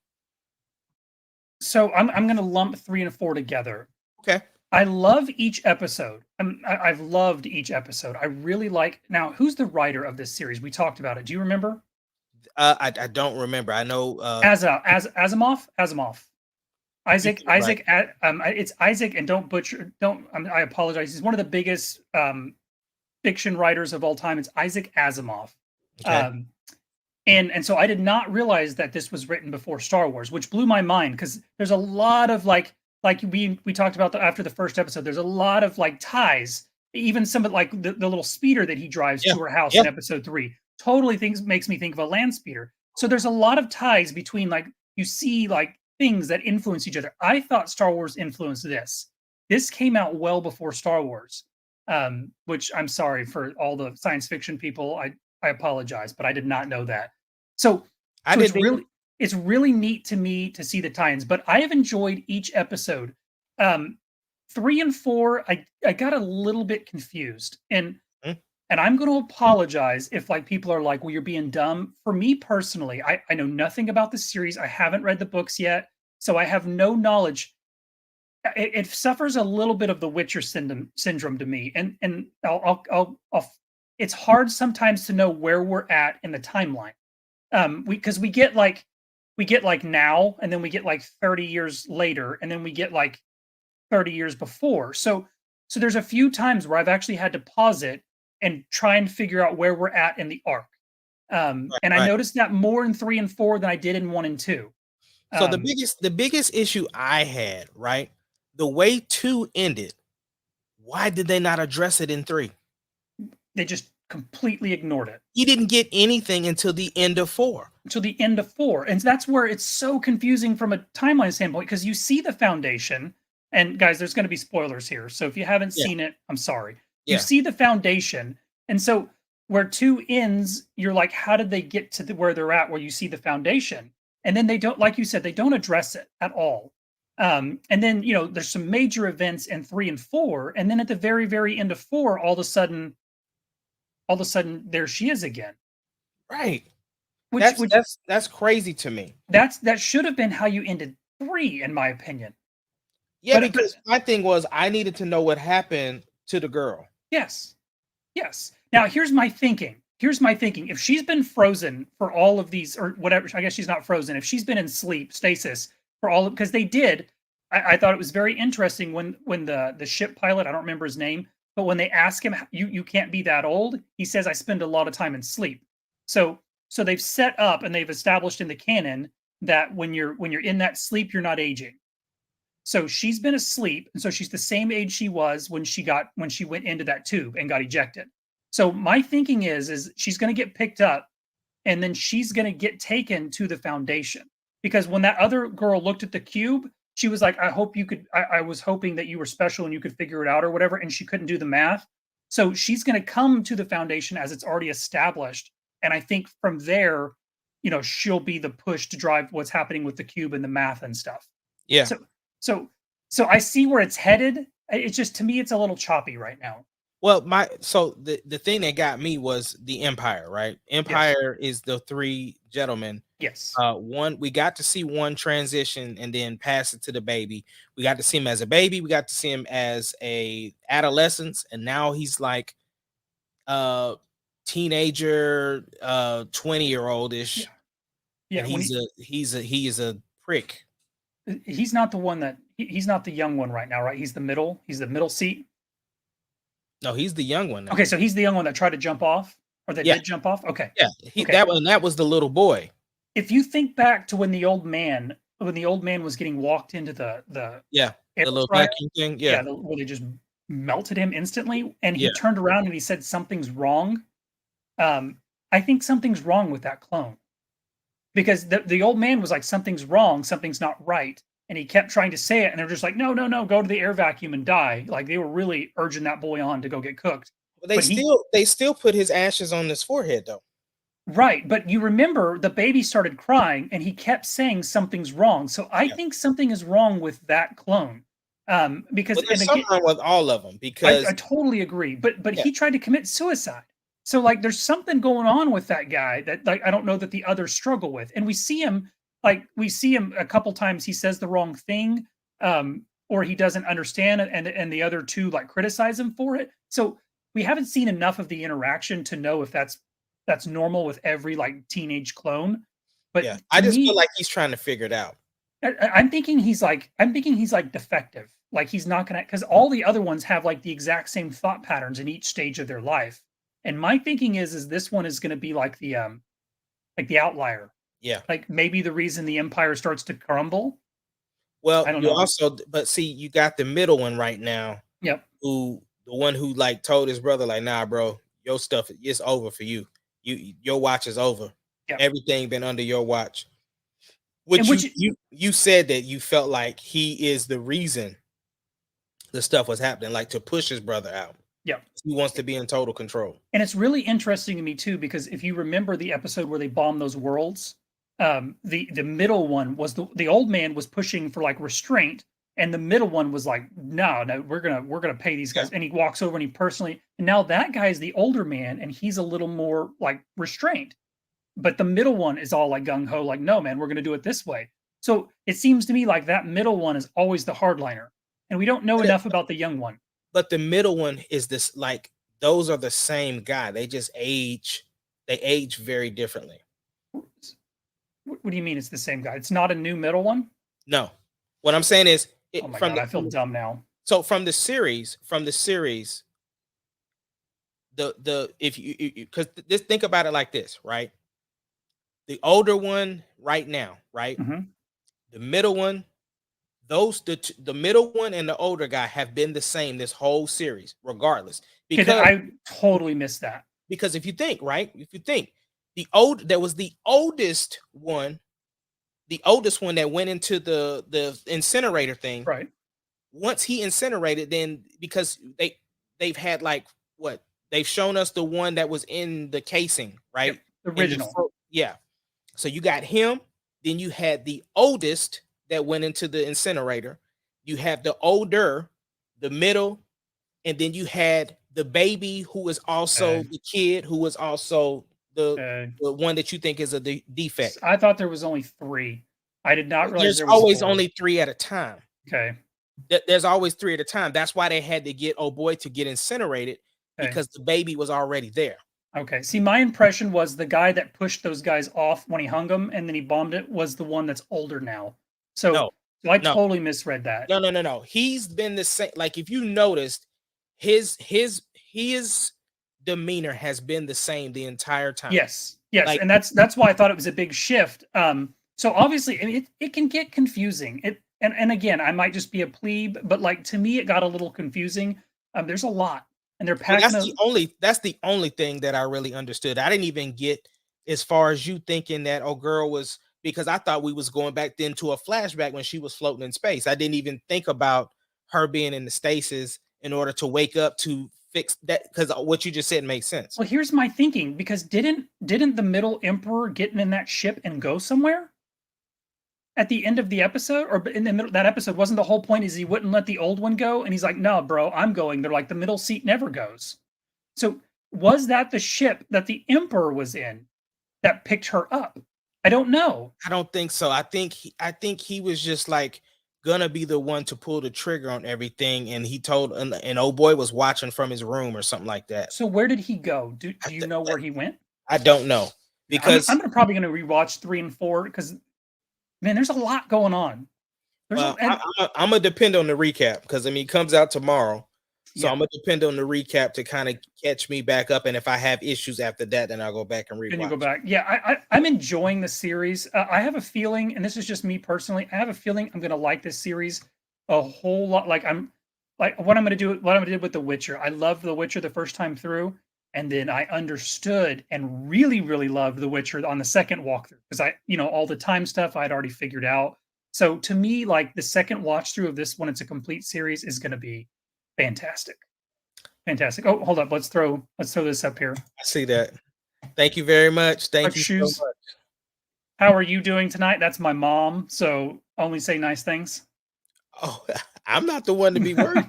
so I'm gonna lump 3 and 4 together. Okay. I love each episode. I've loved each episode. I really like. Now, who's the writer of this series? We talked about it. Do you remember? I don't remember. I know Asimov. Asimov. Isaac. right. Isaac. It's Isaac, and don't butcher. Don't. I apologize. He's one of the biggest fiction writers of all time. It's Isaac Asimov. Okay. Um, and so I did not realize that this was written before Star Wars, which blew my mind because there's a lot of like we talked about after the first episode. There's a lot of like ties. Even some of like the little speeder that he drives Yeah. to her house Yeah. in episode 3 totally things makes me think of a land speeder. So there's a lot of ties between like you see like things that influence each other. I thought Star Wars influenced this. This came out well before Star Wars, which I'm sorry for all the science fiction people. I apologize, but I did not know that. So, I so didn't either. it's really neat to me to see the tie-ins. But I have enjoyed each episode. 3 and 4, I got a little bit confused, Hmm? and I'm going to apologize if like people are like, "Well, you're being dumb." For me personally, I know nothing about the series. I haven't read the books yet, so I have no knowledge. It suffers a little bit of the Witcher syndrome to me, and it's hard sometimes to know where we're at in the timeline. Because we get like now, and then we get like 30 years later, and then we get like 30 years before. So there's a few times where I've actually had to pause it and try and figure out where we're at in the arc. Right, And I right. noticed that more in 3 and 4 than I did in 1 and 2. So Um, the biggest issue I had, right? The way 2 ended, why did they not address it in 3? they just completely ignored it He didn't get anything until the end of 4. until the end of 4. And that's where it's so confusing from a timeline standpoint because you see the foundation. And guys, there's going to be spoilers here. So if you haven't Yeah, seen it, I'm sorry. You yeah. see the foundation. And so where 2 ends, you're like, how did they get to where they're at, where you see the foundation? And then they don't, like you said, they don't address it at all. And then, there's some major events in 3 and 4. And then at the very, very end of 4, all of a sudden, there she is again. Right. Which, That's which that's that's crazy to me. that should have been how you ended 3, in my opinion. Yeah, But because my thing was I needed to know what happened to the girl. yes, yes. Now here's my thinking. Here's my thinking. If she's been frozen for all of these, or whatever, I guess she's not frozen. If she's been in sleep stasis for all of, because they did, I thought it was very interesting when the ship pilot, I don't remember his name, but when they ask him, you can't be that old, he says, I spend a lot of time in sleep. So they've set up and they've established in the canon that when you're in that sleep, you're not aging. So she's been asleep, and so she's the same age she was when she went into that tube and got ejected. So my thinking is she's going to get picked up, and then she's going to get taken to the foundation. Because when that other girl looked at the cube, she was like, "I hope you could. I was hoping that you were special and you could figure it out or whatever." And she couldn't do the math, so she's going to come to the foundation as it's already established. And I think from there, she'll be the push to drive what's happening with the cube and the math and stuff. Yeah. So so so I see where it's headed. It's just to me, it's a little choppy right now. Well, the thing that got me was the Empire, right? Yes. Empire is the 3 gentlemen. Yes. One, we got to see one transition and then pass it to the baby. We got to see him as a baby, we got to see him as a adolescence, and now he's like teenager, 20-year-old-ish, Yeah. Yeah. and he is a prick. He's not the one he's not the young one right now, right? He's the middle. He's the middle seat. No, he's the young one now. Okay, so he's the young one that tried to jump off, or that Yeah, did jump off. Okay. yeah. Okay. That was the little boy. If you think back to when the old man when the old man was getting walked into the Yeah, air the little fryer, vacuum thing. yeah, Yeah, where they just melted him instantly, and he yeah. turned around and he said something's wrong. Um, I think something's wrong with that clone because the old man was like something's wrong, something's not right, and he kept trying to say it, and they're just like, no, no, no, go to the air vacuum and die. Like they were really urging that boy on to go get cooked, But but he they still put his ashes on his forehead though. right, but you remember the baby started crying and he kept saying something's wrong. So I Yeah. think something is wrong with that clone. Because Well, and there's something again, wrong with all of them I because totally agree. But yeah, he tried to commit suicide. So like there's something going on with that guy that like I don't know that the others struggle with. And we see him a couple times he says the wrong thing, or he doesn't understand it, and the other two like criticize him for it. So we haven't seen enough of the interaction to know if that's normal with every like teenage clone. But yeah. I to just feel me, like he's trying to figure it out. I'm thinking he's like defective. Like he's not gonna because all the other ones have like the exact same thought patterns in each stage of their life. And my thinking is this one is gonna be like the outlier. Yeah. Like maybe the reason the empire starts to crumble. Well, I don't you know. also, but see, you got the middle one right now, Yep. who the one who like told his brother, like, nah, bro, your stuff it's over for you. Your watch is over. Yep. Everything been under your watch. And Which which you said that you felt like he is the reason the stuff was happening, like to push his brother out. yep. He wants to be in total control. And it's really interesting to me too because if you remember the episode where they bombed those worlds, the middle one was the old man was pushing for like restraint, and the middle one was like, no, no, we're gonna pay these Yeah. guys. And he walks over and he personally, and now that guy is the older man, and he's a little more like restrained. But the middle one is all like gung ho, like, no, man, we're gonna do it this way. So it seems to me like that middle one is always the hardliner, and we don't know But, enough about the young one. but the middle one is this like those are the same guy. They age very differently. What do you mean it's the same guy? It's not a new middle one? No. What I'm saying is Oh my from god, the I feel dumb now. so from the series, the if you because just think about it like this, right? The older one right now, right? Mhm. The middle one, the middle one and the older guy have been the same this whole series, regardless. Okay, Because I totally missed that. if you think, right? If you think there was the oldest one that went into the incinerator thing. Right. Once he incinerated, then because they've had like what they've shown us the one that was in the casing, Yep. right? In the Original. yeah. So you got him, then you had the oldest that went into the incinerator. You have the older, the middle, and then you had the baby who was also Okay. the kid who was also the Okay. the one that you think is a defect. I thought there was only 3. I did not realize There's there was always 4. only 3 at a time. Okay. There's always 3 at a time. That's why they had to get oh boy to get incinerated Okay. because the baby was already there. Okay. See, my impression was the guy that pushed those guys off when he hung them and then he bombed it was the one that's older now. So No, so I no, totally misread that. no. He's been the same. Like if you noticed, his demeanor has been the same the entire time. Yes. Yes, Like and that's why I thought it was a big shift. So obviously, I mean, it can get confusing. And again, I might just be a plebe, but like to me, it got a little confusing. There's a lot, and they're well, packing a that's the only thing that I really understood. I didn't even get as far as you thinking that oh girl was because I thought we was going back then to a flashback when she was floating in space. I didn't even think about her being in the stasis in order to wake up to fix that because what you just said makes sense. Well, here's my thinking because didn't the middle emperor get in that ship and go somewhere at the end of the episode or in the middle that episode wasn't the whole point is he wouldn't let the old one go and he's like, "No, bro, I'm going." They're like the middle seat never goes. So, was that the ship that the emperor was in that picked her up? I don't know. I don't think so. I think he was just like gonna be the one to pull the trigger on everything, and he told and old boy was watching from his room or something like that. So where did he go? I, Do you th- know where he went? I don't know Yeah, because I'm probably gonna rewatch 3 and 4 because man, there's a lot going on. There's a well, and I'm gonna depend on the recap because I mean it comes out tomorrow. So Yeah. I'm gonna depend on the recap to kind of catch me back up. And if I have issues after that, then I'll go back and Then you go rewatch. back. Yeah, I'm enjoying the series. I have a feeling, and this is just me personally. I have a feeling I'm gonna like this series a whole lot. Like what I'm gonna do. What I'm gonna do with The Witcher. I loved The Witcher the first time through, and then I understood and really, really loved The Witcher on the second walkthrough because all the time stuff I'd already figured out. So to me, like the second watch through of this, when it's a complete series, is gonna be fantastic. Fantastic. Oh, hold up. Let's throw this up here. I see that. Thank you very much. Thank Quick you so shoes. much. How are you doing tonight? That's my mom, so only say nice things. Oh, I'm not the one to be worried.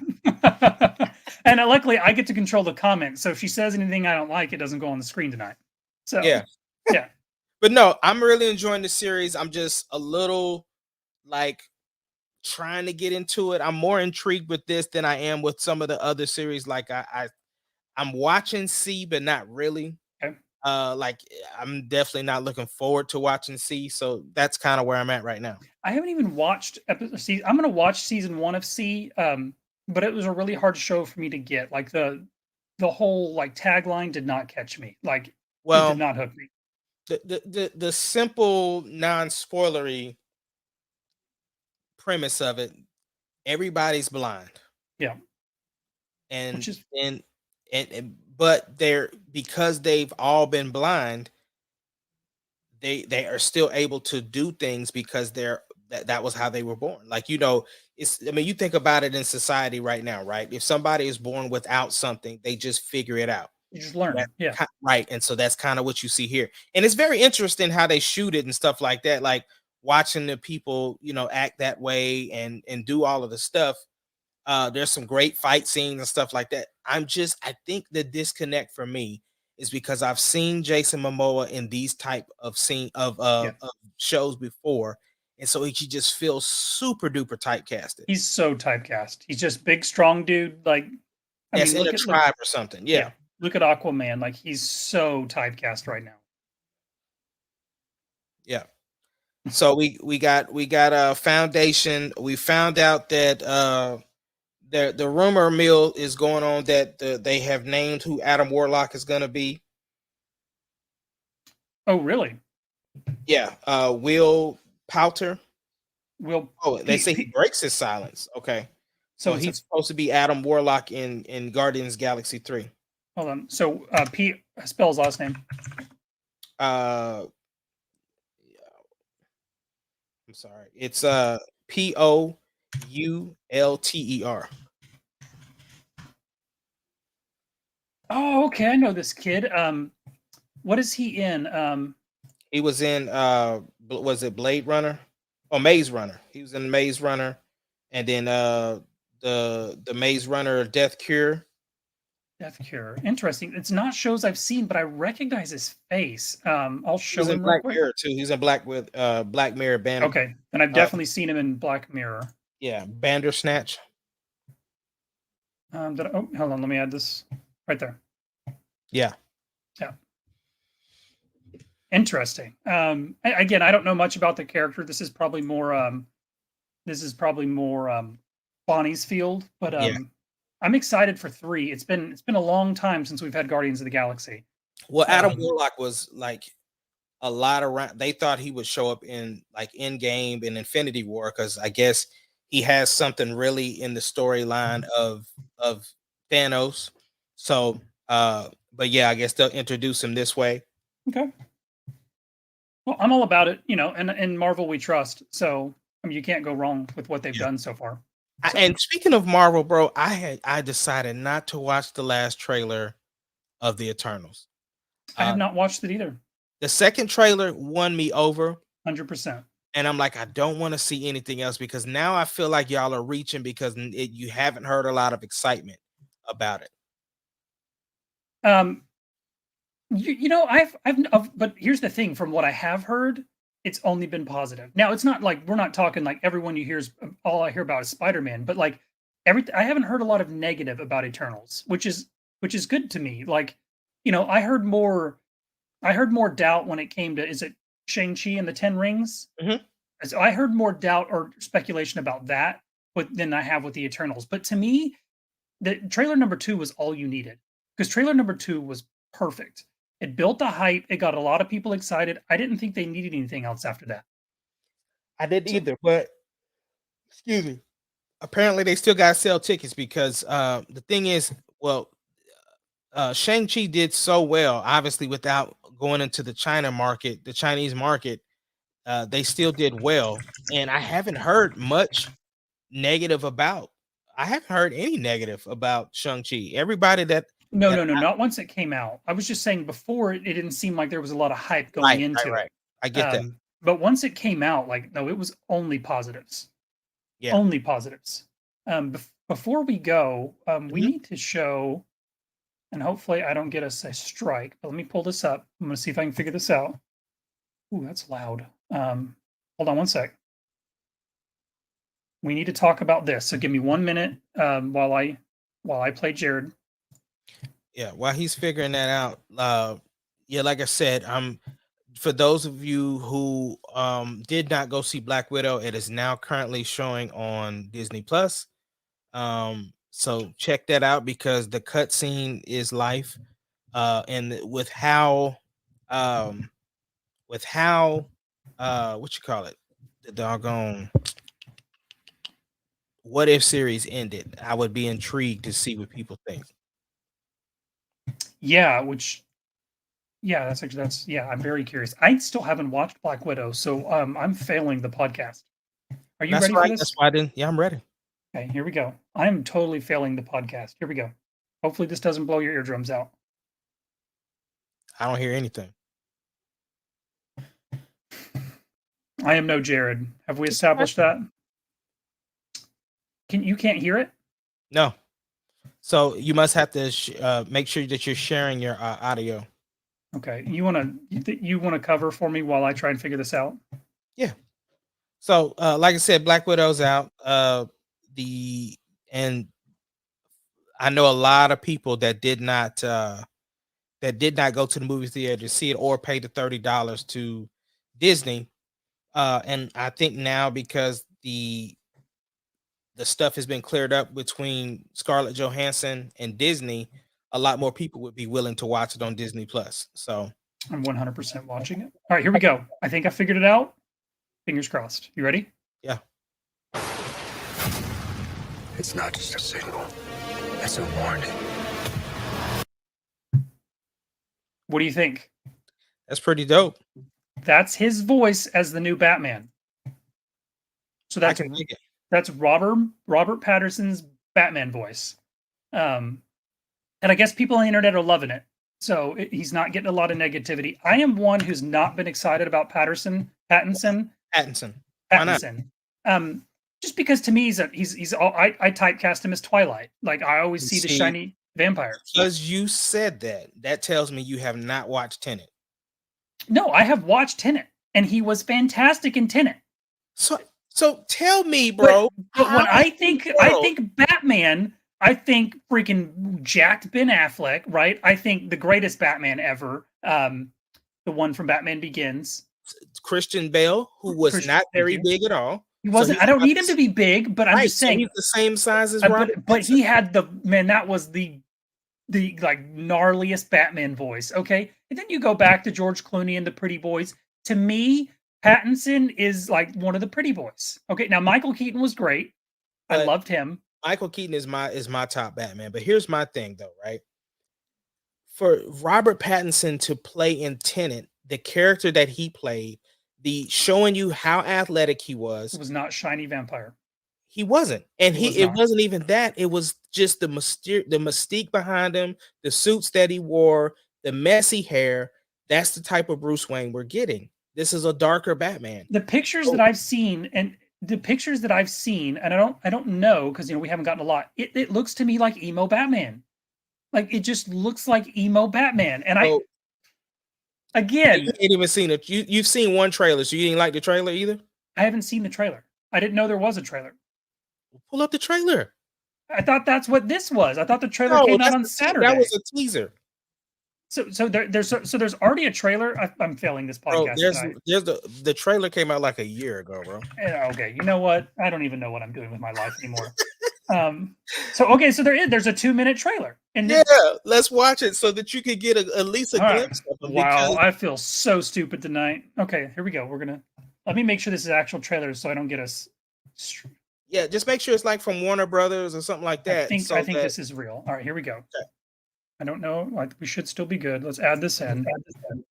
And luckily, I get to control the comments, so if she says anything I don't like, it doesn't go on the screen tonight. So, Yeah. yeah. But no, I'm really enjoying the series. I'm just a little like trying to get into it. I'm more intrigued with this than I am with some of the other series. Like I'm watching C, but not really. Okay. Like I'm definitely not looking forward to watching C. So that's kind of where I'm at right now. I haven't even watched I'm gonna watch season 1 of C, but it was a really hard show for me to get. Like, the whole, like, tagline did not catch me. Like, it did Well, not hook me. the simple non-spoilery premise of it, everybody's blind. Yeah, And which is but they're because they've all been blind, they are still able to do things because that was how they were born. Like, it's I mean, you think about it in society right now, right? If somebody is born without something, they just figure it out. you just That learn. Yeah. right. And so that's kind of what you see here. And it's very interesting how they shoot it and stuff like that. Like watching the people, act that way and do all of the stuff. There's some great fight scenes and stuff like that. I think the disconnect for me is because I've seen Jason Momoa in these type of Yeah. of shows before, and so he just feels super duper typecasted. He's so typecast. He's just big, strong dude. Like, I That's mean, in a look, tribe or something. yeah, Yeah, look at Aquaman. Like, he's so typecast right now. yeah. So we got a foundation. We found out that the rumor mill is going on that they have named who Adam Warlock is going to be. Oh, really? Yeah, Will Poulter. Will Oh, they P, say he P breaks his silence. Okay. so So it's a he's supposed to be Adam Warlock in Guardians Galaxy 3. hold on. So P spell his last name. Uh I'm sorry. It's Poulter. Oh, okay. I know this kid. What is he in? He was in was it Blade Runner? Oh, Maze Runner. He was in Maze Runner, and then the Maze Runner Death Cure. Death Cure. Interesting. It's not shows I've seen, but I recognize his face. I'll He was show in him real Black quick. Mirror too. He's in Black Mirror Okay, and I've uh definitely seen him in Black Mirror. yeah, Bandersnatch. Hold on. Let me add this right there. Yeah. Yeah. Interesting. Again, I don't know much about the character. This is probably more Bonnie's field, but Yeah. I'm excited for 3. It's been a long time since we've had Guardians of the Galaxy. Well, Adam Um, Warlock was like a lot around. They thought he would show up in like Endgame and Infinity War because I guess he has something really in the storyline of Thanos. So, but yeah, I guess they'll introduce him this way. okay. Well, I'm all about it, and in Marvel we trust. So, I mean, you can't go wrong with what they've Yeah. done so far. So, And speaking of Marvel, bro, I decided not to watch the last trailer of the Eternals. I have Uh, not watched it either. the second trailer won me over. 100%. And I'm like, I don't want to see anything else because now I feel like y'all are reaching because you haven't heard a lot of excitement about it. Um, but here's the thing: from what I have heard, it's only been positive. Now, it's not like we're not talking like everyone you hear is all I hear about is Spider-Man, but like I haven't heard a lot of negative about Eternals, which is good to me. Like, I heard more doubt when it came to, is it Shang-Chi and the Ten Rings? Mhm. So I heard more doubt or speculation about that than I have with the Eternals. But to me, the trailer number 2 was all you needed because trailer number 2 was perfect. It built the hype. It got a lot of people excited. I didn't think they needed anything else after that. I didn't So either, but excuse me. Apparently, they still got to sell tickets because the thing is, well, Shang-Chi did so well, obviously, without going into the China market, the Chinese market. They still did well, and I haven't heard much negative about. I haven't heard any negative about Shang-Chi. Everybody no, that no, no, not once it came out. I was just saying before it didn't seem like there was a lot of hype going right, right, into right. it. I get that. But once it came out, like no, it was only positives. Yeah. Only positives. Before we go, we Mhm. need to show, and hopefully I don't get us a strike. But let me pull this up. I'm going to see if I can figure this out. Ooh, that's loud. Hold on one sec. We need to talk about this. So give me 1 minute while I play Jared. Yeah, while he's figuring that out, yeah, like I said, for those of you who did not go see Black Widow, it is now currently showing on Disney Plus. So check that out because the cutscene is life. And um with how what you call it, the doggone what if series ended, I would be intrigued to see what people think. Yeah, which yeah, that's yeah. I'm very curious. I still haven't watched Black Widow, so I'm failing the podcast. Are you That's ready for right. That's this? why I didn't. Yeah, I'm ready. Okay, here we go. I'm totally failing the podcast. Here we go. Hopefully this doesn't blow your eardrums out. I don't hear anything. I am no Jared. Have we established that? You can't hear it? No. So you must have to make sure that you're sharing your audio. Okay. You want to cover for me while I try and figure this out? Yeah. So like I said, Black Widow's out. The and I know a lot of people that did not go to the movie theater to see it or pay the $30 to Disney. And I think now because the stuff has been cleared up between Scarlett Johansson and Disney, a lot more people would be willing to watch it on Disney Plus. So I'm 100% watching it. All right, here we go. I think I figured it out. Fingers crossed. You ready? yeah. It's not just a signal. It's a warning. What do you think? That's pretty dope. That's his voice as the new Batman. So I can dig it. that's Robert Patterson's Batman voice. And I guess people on the internet are loving it. So he's not getting a lot of negativity. I am one who's not been excited about Pattinson. Why not? Just because to me I typecast him as Twilight. Like I always see the shiny vampire. Because you said that, that tells me you have not watched Tenet. No, I have watched Tenet, and he was fantastic in Tenet. So tell me, bro. But when I think Batman, I think freaking jacked Ben Affleck, right? I think the greatest Batman ever, the one from Batman Begins. Christian Bale, who was not very big at all. He wasn't. I don't need him to be big, but I'm just saying he's the same size as Robert. But he had that was the like gnarliest Batman voice. Okay, and then you go back to George Clooney and the Pretty Boys. To me, Pattinson is like one of the Pretty Boys. Okay, now Michael Keaton was great. I loved him. Michael Keaton is my top Batman. But here's my thing, though, right? For Robert Pattinson to play in Tenet, the character that he played, the showing you how athletic he was, It was not shiny vampire. He wasn't, and it wasn't even that. It was just the mystique behind him, the suits that he wore, the messy hair. That's the type of Bruce Wayne we're getting. This is a darker Batman. The pictures that I've seen, and I don't know because we haven't gotten a lot. It looks to me like emo Batman. Like it just looks like emo Batman. And you ain't even seen it. You've seen one trailer, so you didn't like the trailer either. I haven't seen the trailer. I didn't know there was a trailer. Pull up the trailer. I thought that's what this was. I thought the trailer came out on Saturday. That was a teaser. So there's already a trailer. I'm failing this podcast. Bro, the trailer came out like a year ago, bro. Okay, you know what? I don't even know what I'm doing with my life anymore. So okay, so there's a 2-minute trailer, and Yeah, let's watch it so that you can get at least a all right. glimpse of him. Wow, Because I feel so stupid tonight. Okay, here we go. Let me make sure this is actual trailer so I don't get us. yeah, just make sure it's like from Warner Brothers or something like that. I think this is real. All right, here we go. Okay. I don't know. Like we should still be good. Let's add this in.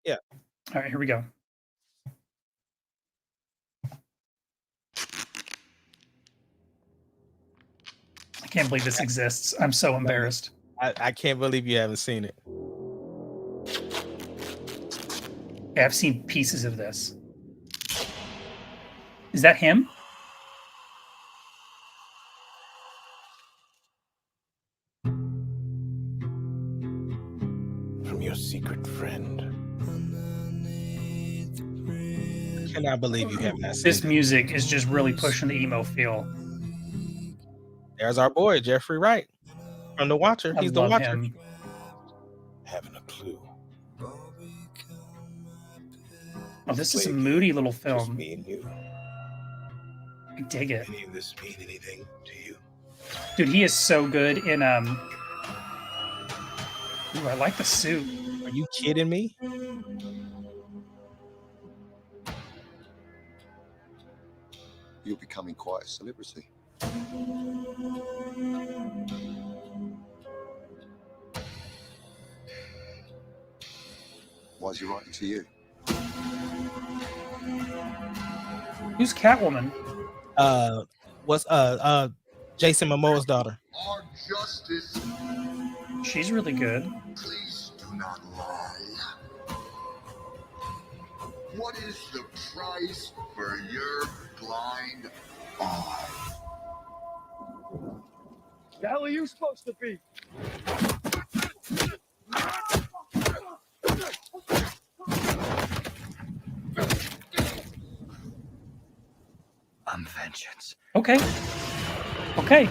Yeah. All right, here we go. I can't believe this exists. I'm so embarrassed. I can't believe you haven't seen it. Yeah, I've seen pieces of this. Is that him? From your secret friend. Cannot believe you haven't seen This it. music is just really pushing the emo feel. There's our boy Jeffrey Wright from The Watcher. He's I the love Watcher. him. Haven't a clue. Oh, this is a moody little Just film. me and you. I dig it. Any of this mean anything to you? Dude, he is so good in Ooh, I like the suit. Are you kidding me? You're becoming quite a celebrity. Why is he writing to you? Who's Catwoman? What's Jason Momoa's daughter? Our justice, She's really good. please do not lie. What is the price for your blind eye? The hell are you supposed to be? I'm vengeance. Okay. Okay.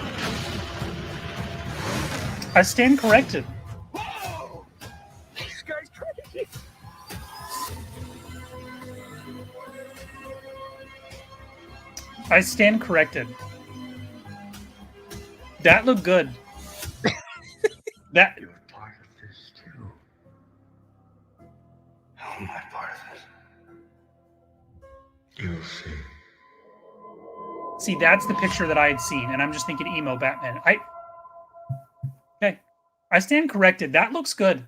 I stand corrected. Whoa! This guy's crazy. I stand corrected. That looked good. That You're part of this too. How am I part of this? You'll see. see, that's the picture that I had seen, and I'm just thinking emo Batman. Okay. I stand corrected. That looks good.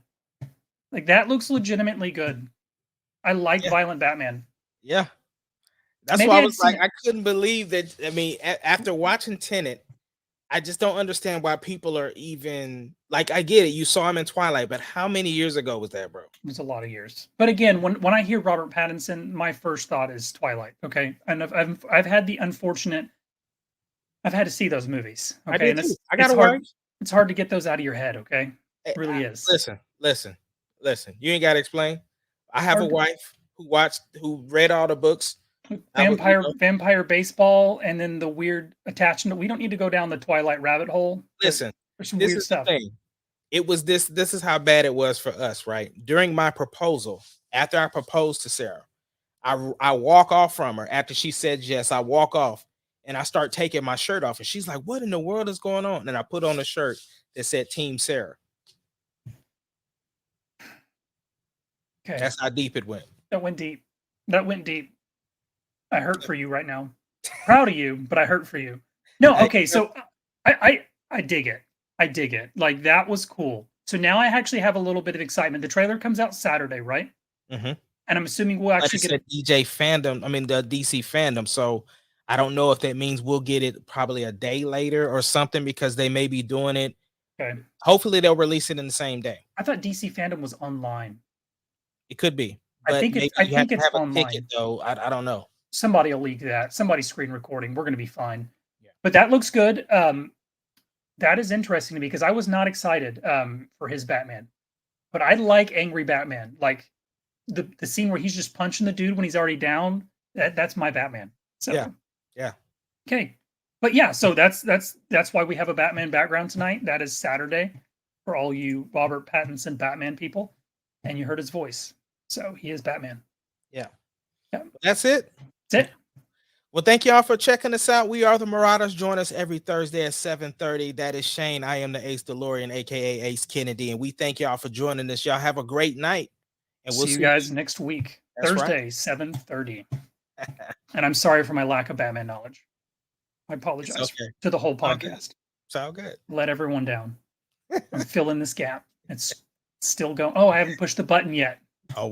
Like that looks legitimately good. I like violent Batman. Yeah. That's Maybe why I I'd was like, seen- I couldn't believe that. I mean, after watching Tenet, I just don't understand why people are even like. I get it, you saw him in Twilight, but how many years ago was that, bro? It was a lot of years. But again, when I hear Robert Pattinson, my first thought is Twilight. Okay, and I've had the unfortunate. I've had to see those movies. Okay, I did and too. it's, I got it's a hard. wife. It's hard to get those out of your head. Okay, it really is. Listen. You ain't got to explain. I have a Hard to- wife who read all the books. Vampire baseball, and then the weird attachment. We don't need to go down the Twilight rabbit hole. but Listen, there's some this weird is stuff. the thing. It was this is how bad it was for us, right? During my proposal, after I proposed to Sarah, I walk off from her after she said yes. I walk off and I start taking my shirt off, and she's like, "What in the world is going on?" And I put on a shirt that said Team Sarah. Okay, That's how deep it went. that went deep. That went deep. I hurt for you right now. Proud of you, but I hurt for you. No, okay. So I dig it. I dig it. Like that was cool. So now I actually have a little bit of excitement. The trailer comes out Saturday, right? Mhm. And I'm assuming we'll actually Like I get said, DJ fandom. I mean, the DC fandom. So I don't know if that means we'll get it probably a day later or something because they may be doing it. Okay. Hopefully, they'll release it in the same day. I thought DC fandom was online. It could be. I But think maybe it's. I you have think to it's have a online. ticket, though. I don't know. Somebody will leak that. Somebody's screen recording. We're going to be fine. Yeah. But that looks good. That is interesting to me because I was not excited for his Batman, but I like angry Batman. Like the scene where he's just punching the dude when he's already down. That's my Batman. So Yeah. okay, but yeah. So that's why we have a Batman background tonight. That is Saturday for all you Robert Pattinson Batman people, and you heard his voice. So he is Batman. Yeah. Yeah. That's it. That's it. Well, thank y'all for checking us out. We are the Marauders. Join us every Thursday at 7:30. That is Shane. I am the Ace DeLorean, aka Ace Kennedy, and we thank y'all for joining us. Y'all have a great night, and we'll See you guys next week, That's right. Thursday, 7:30. And I'm sorry for my lack of Batman knowledge. I apologize okay. to the whole All good. podcast. It's all good. Let everyone down. I'm filling this gap. It's still going. Oh, I haven't pushed the button yet.